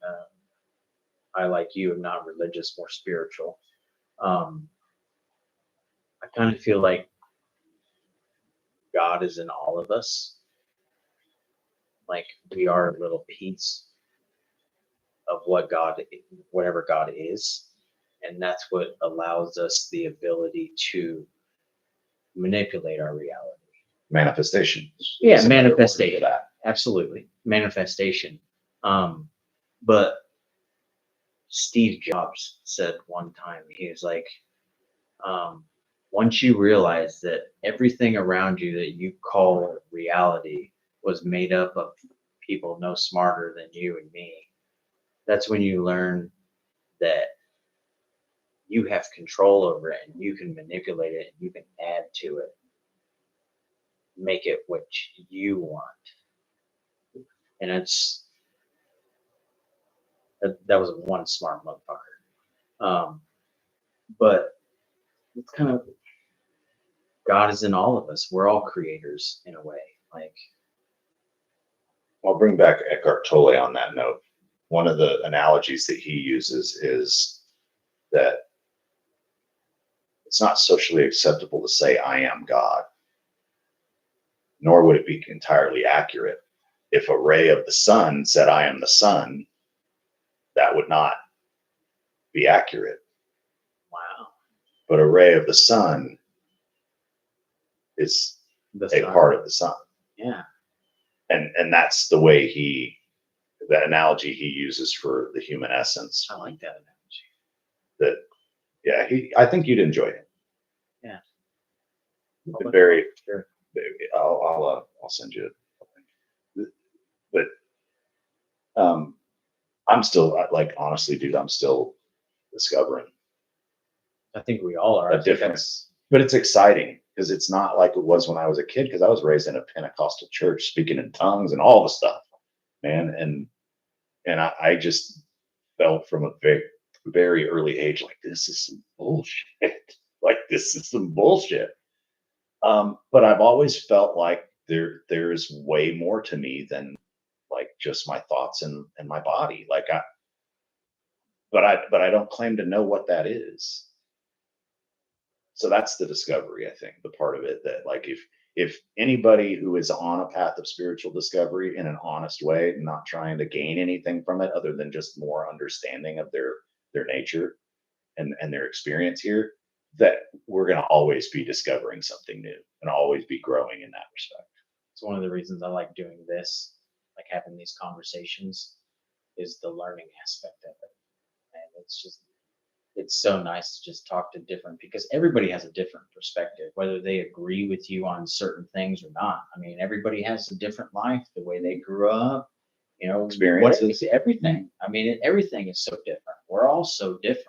I, like you, am not religious, more spiritual. I kind of feel like God is in all of us. Like we are a little piece of whatever God is. And that's what allows us the ability to manipulate our reality.
Manifestation.
Yeah, manifestation. Absolutely. Manifestation. But Steve Jobs said one time, he was like, once you realize that everything around you that you call reality was made up of people no smarter than you and me, that's when you learn that you have control over it and you can manipulate it and you can add to it, make it what you want. And that was one smart motherfucker. But it's kind of, God is in all of us. We're all creators in a way. Like,
I'll bring back Eckhart Tolle on that note. One of the analogies that he uses is that it's not socially acceptable to say, I am God, nor would it be entirely accurate. If a ray of the sun said, I am the sun, that would not be accurate.
wow.
But a ray of the sun is a part of the sun.
Yeah.
And that's the way that analogy he uses for the human essence.
I like that analogy.
I think you'd enjoy it.
Yeah.
Very.
Sure.
I'll send you it. But I'm still, like, honestly, dude, I'm still discovering.
I think we all are.
A difference, but it's exciting because it's not like it was when I was a kid. Because I was raised in a Pentecostal church, speaking in tongues and all the stuff, man. And I just felt from a very, very early age like, this is some bullshit. Like, this is some bullshit. But I've always felt like there's way more to me than like just my thoughts and my body. Like but I don't claim to know what that is. So that's the discovery, I think, the part of it that, like, if anybody who is on a path of spiritual discovery in an honest way, not trying to gain anything from it other than just more understanding of their nature and their experience here, that we're going to always be discovering something new and always be growing in that respect.
It's one of the reasons I like doing this, like having these conversations, is the learning aspect of it. And it's so nice to just talk to different, because everybody has a different perspective, whether they agree with you on certain things or not. I mean, everybody has a different life, the way they grew up,
Experiences,
everything. I mean, everything is so different. We're all so different,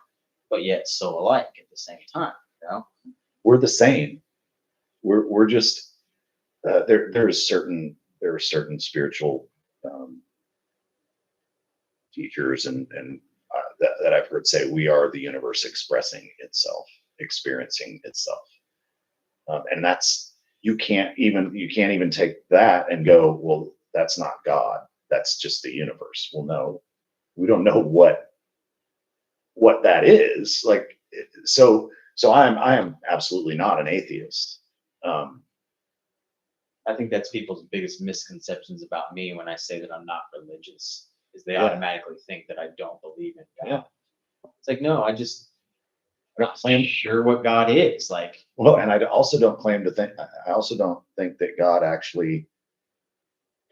but yet so alike at the same time.
We're the same. We're just there are certain spiritual teachers and that I've heard say, we are the universe expressing itself, experiencing itself, and that's, you can't even take that and go, well, that's not God. that's just the universe. Well, no, we don't know what that is. Like, so I am absolutely not an atheist. Um,
I think that's people's biggest misconceptions about me when I say that I'm not religious, is they
Yeah.
automatically think that I don't believe in God.
Yeah.
It's like, no, I'm not sure what God is. Like,
well, and I also don't claim to think. I also don't think that God actually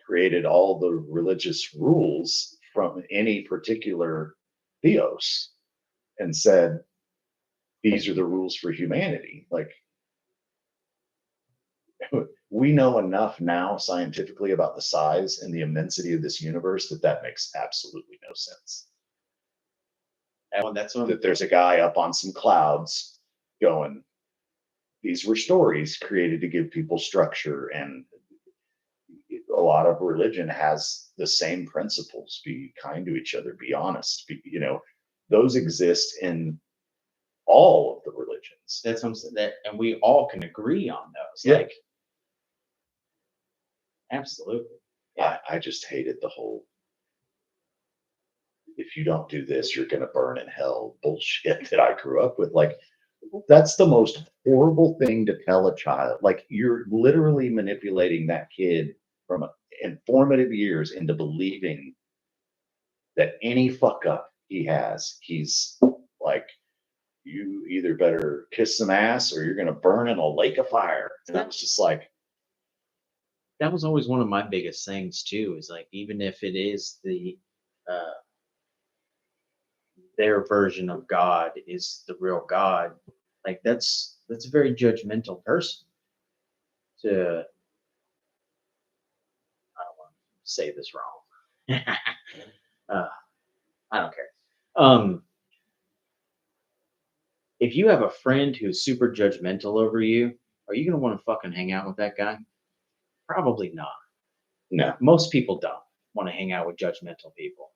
created all the religious rules from any particular theos and said these are the rules for humanity. Like, we know enough now scientifically about the size and the immensity of this universe that makes absolutely no sense.
that's what
That there's a guy up on some clouds going, these were stories created to give people structure, and a lot of religion has the same principles: be kind to each other, be honest, those exist in all of the religions.
that's what I'm saying. That, and we all can agree on those.
Yeah.
Like, absolutely.
I just hated the whole, if you don't do this, you're going to burn in hell bullshit that I grew up with. Like, that's the most horrible thing to tell a child. Like, you're literally manipulating that kid from informative years into believing that any fuck up he has, he's like, you either better kiss some ass or you're going to burn in a lake of fire. And I was just like,
That was always one of my biggest things too, is like, even if it is uh, their version of God is the real God, like that's a very judgmental person to, I don't want to say this wrong. uh, I don't care. If you have a friend who's super judgmental over you, are you gonna want to fucking hang out with that guy? Probably not.
no.
Most people don't want to hang out with judgmental people.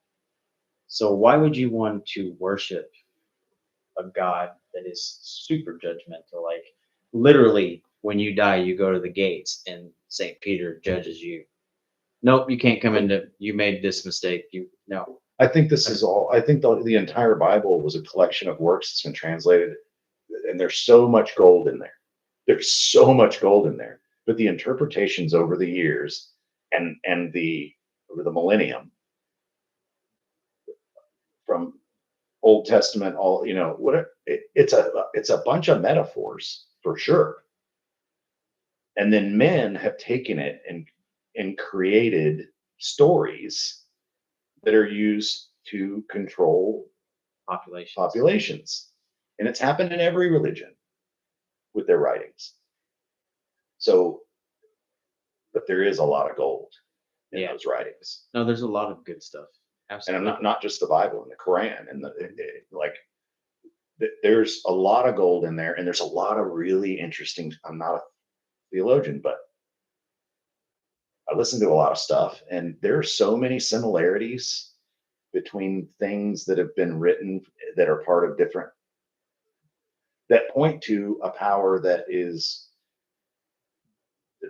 So why would you want to worship a God that is super judgmental? Like, literally, when you die, you go to the gates and St. Peter judges you. Nope, you can't come into, you made this mistake. No.
I think this is all, I think the entire Bible was a collection of works that's been translated, and there's so much gold in there. There's so much gold in there. But the interpretations over the years and over the millennium, from Old Testament, all, it's a bunch of metaphors for sure. And then men have taken it and created stories that are used to control populations. And it's happened in every religion with their writings. So, but there is a lot of gold in those writings.
No, there's a lot of good stuff. Absolutely.
And not just the Bible and the Quran and there's a lot of gold in there, and there's a lot of really interesting. I'm not a theologian, but I listen to a lot of stuff, and there are so many similarities between things that have been written that are part of different, that point to a power that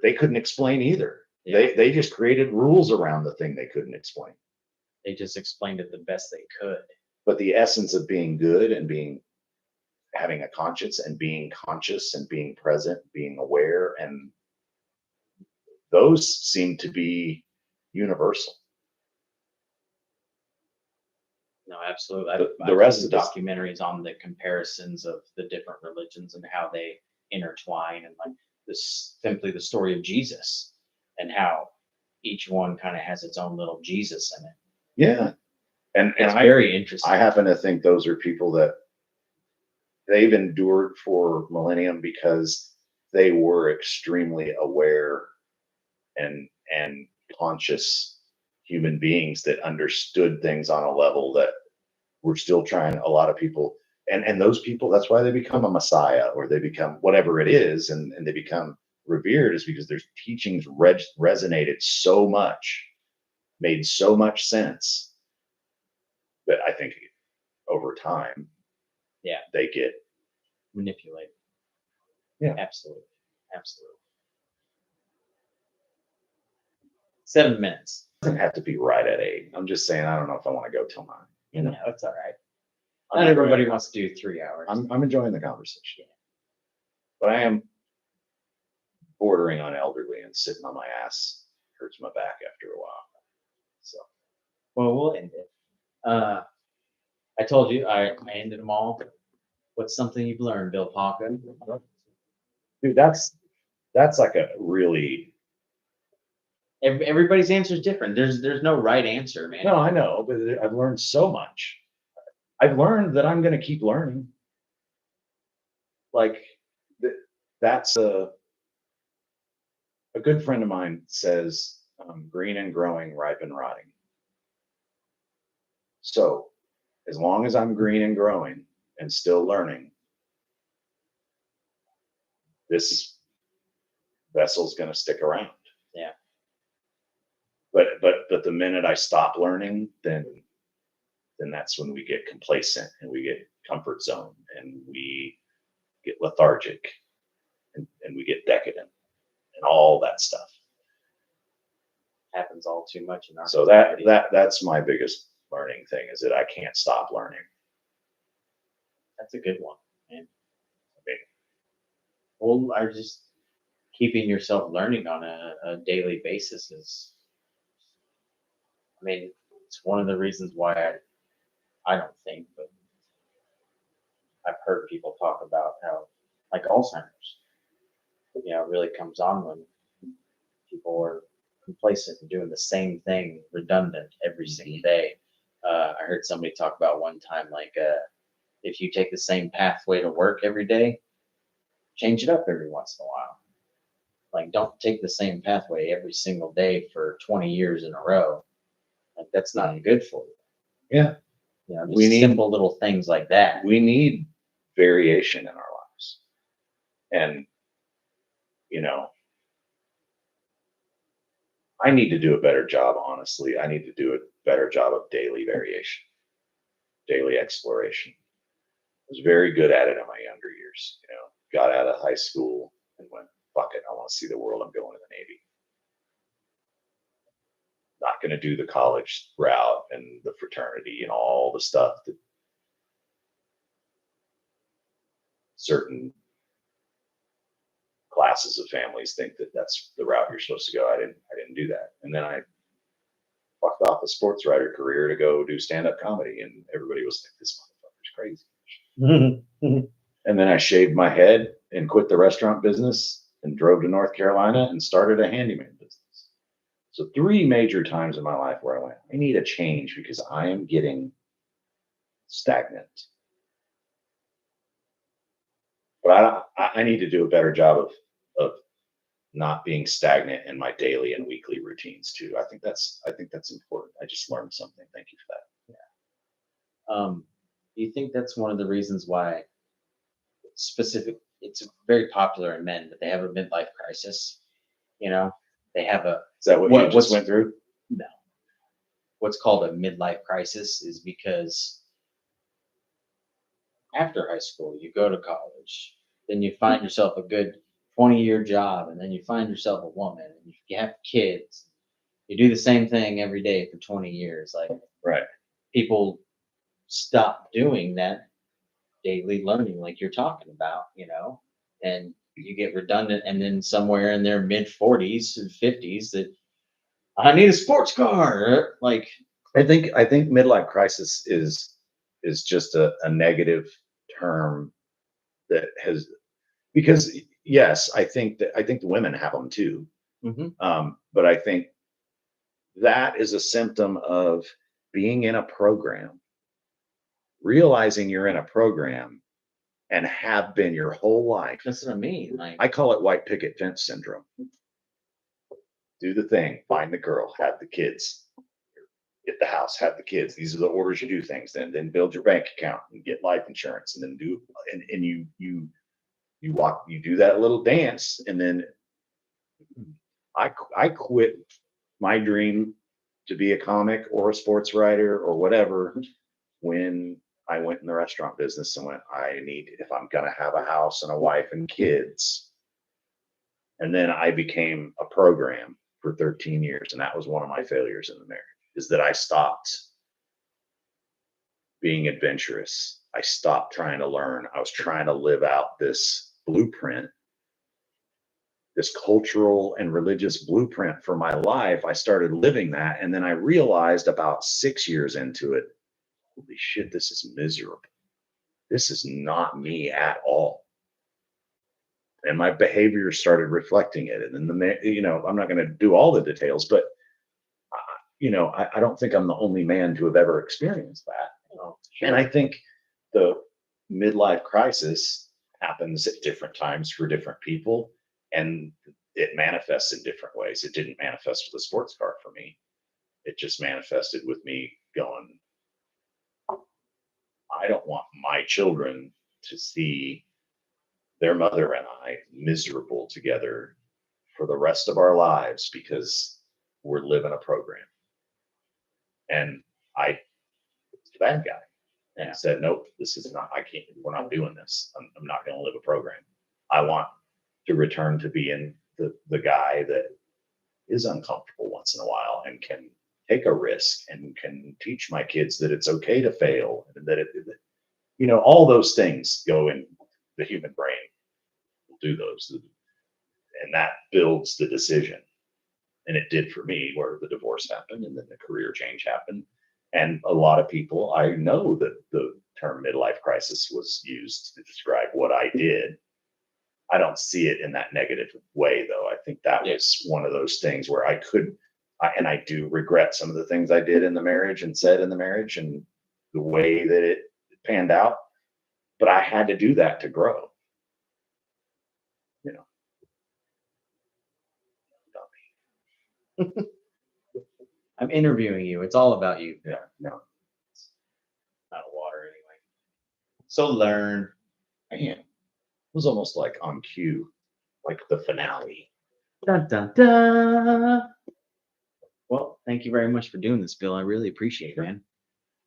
they couldn't explain either.
Yeah.
They just created rules around the thing they couldn't explain.
They just explained it the best they could.
But the essence of being good and having a conscience and being conscious and being present, being aware, and those seem to be universal.
No, absolutely.
The rest
of
of
documentaries on the comparisons of the different religions and how they intertwine, and like this, simply the story of Jesus and how each one kind of has its own little Jesus in it.
Yeah. And
it's very interesting.
I happen to think those are people that they've endured for millennium because they were extremely aware and conscious human beings that understood things on a level that we're still trying. A lot of people, and those people, that's why they become a messiah, or they become whatever it is, and they become revered, is because their teachings resonated so much, made so much sense, that I think over time, they get
manipulated.
Yeah,
absolutely. 7 minutes.
doesn't have to be right at 8. I'm just saying, I don't know if I want to go till 9. You know,
It's all right.
I'm
Not
enjoying
everybody
the-
wants to do 3 hours.
I'm enjoying the conversation, but I am bordering on elderly, and sitting on my ass hurts my back after a while. So
Well, we'll end it. I told you I ended them all. What's something you've learned, Bill Palka?
dude, that's like a really,
Everybody's answer is different. There's no right answer, man.
no, I know, but I've learned so much. I've learned that I'm going to keep learning. Like that's a good friend of mine says, green and growing, ripe and rotting. So as long as I'm green and growing and still learning, this vessel's going to stick around.
Yeah.
But the minute I stop learning, then that's when we get complacent and we get comfort zone and we get lethargic and we get decadent and all that stuff.
Happens all too much in our
So
society.
that's my biggest learning thing, is that I can't stop learning.
That's a good one, man.
mean-
Well, I just keeping yourself learning on a daily basis is, I mean, it's one of the reasons why I don't think, but I've heard people talk about how, like Alzheimer's, it really comes on when people are complacent and doing the same thing redundant every single day. I heard somebody talk about one time, like, if you take the same pathway to work every day, change it up every once in a while. Like, don't take the same pathway every single day for 20 years in a row. Like, that's not good for you.
Yeah.
Just
We need-
simple little things like that.
We need variation in our lives. And, I need to do a better job, honestly. I need to do a better job of daily variation, daily exploration. I was very good at it in my younger years. Got out of high school and went, fuck it, I want to see the world. I'm going to the Navy. Not going to do the college route and the fraternity and all the stuff that certain classes of families think that that's the route you're supposed to go. I didn't do that. And then I fucked off a sports writer career to go do stand-up comedy, and everybody was like, this motherfucker's crazy. And then I shaved my head and quit the restaurant business and drove to North Carolina and started a handyman business. So 3 major times in my life where I went, I need a change because I am getting stagnant. But I need to do a better job of not being stagnant in my daily and weekly routines too. I think that's important. I just learned something. Thank you for that.
Do you think that's one of the reasons why it's very popular in men that they have a midlife crisis? They have
Is that what you just went through?
No. What's called a midlife crisis is because after high school, you go to college, then you find yourself a good 20-year job, and then you find yourself a woman, and you have kids. You do the same thing every day for 20 years. Like,
Right.
people stop doing that daily learning like you're talking about, and you get redundant, and then somewhere in their mid 40s and 50s that I need a sports car. Like,
I think midlife crisis is just a negative term that has, because yes, I think the women have them too. But I think that is a symptom of being in a program, realizing you're in a program and have been your whole life.
that's what I mean. Like,
I call it white picket fence syndrome. Do the thing, find the girl, have the kids, get the house, have the kids. These are the orders you do things. Then build your bank account and get life insurance, and then you walk, you do that little dance, and then I quit my dream to be a comic or a sports writer or whatever when I went in the restaurant business and went, if I'm gonna have a house and a wife and kids. And then I became a program for 13 years. And that was one of my failures in the marriage, is that I stopped being adventurous. I stopped trying to learn. I was trying to live out this blueprint, this cultural and religious blueprint for my life. I started living that. And then I realized about 6 years into it, holy shit, this is miserable. This is not me at all. And my behavior started reflecting it. And then I'm not going to do all the details, but I don't think I'm the only man to have ever experienced that. And I think the midlife crisis happens at different times for different people, and it manifests in different ways. It didn't manifest with a sports car for me. It just manifested with me going, I don't want my children to see their mother and I miserable together for the rest of our lives because we're living a program. And I was the bad guy and said, nope, this is not, we're not doing this. I'm not going to live a program. I want to return to being the guy that is uncomfortable once in a while and can take a risk and can teach my kids that it's okay to fail, and that all those things go in the human brain. We'll do those. And that builds the decision. And it did for me, where the divorce happened and then the career change happened. And a lot of people, I know that the term midlife crisis was used to describe what I did. I don't see it in that negative way, though. I think that was one of those things where and I do regret some of the things I did in the marriage and said in the marriage and the way that it panned out. But I had to do that to grow.
I'm interviewing you. It's all about you.
Yeah, no.
Out of water anyway. So learn.
Man, it was almost like on cue, like the finale.
Dun, dun, dun. Well, thank you very much for doing this, Bill. I really appreciate it, man.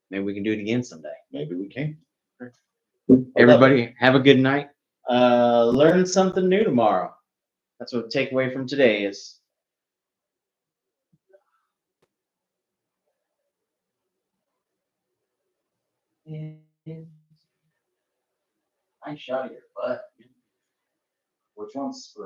Maybe we can do it again someday.
Maybe we can.
Everybody, have a good night. Learn something new tomorrow. That's what the takeaway from today is.
I shot your butt. Which one's for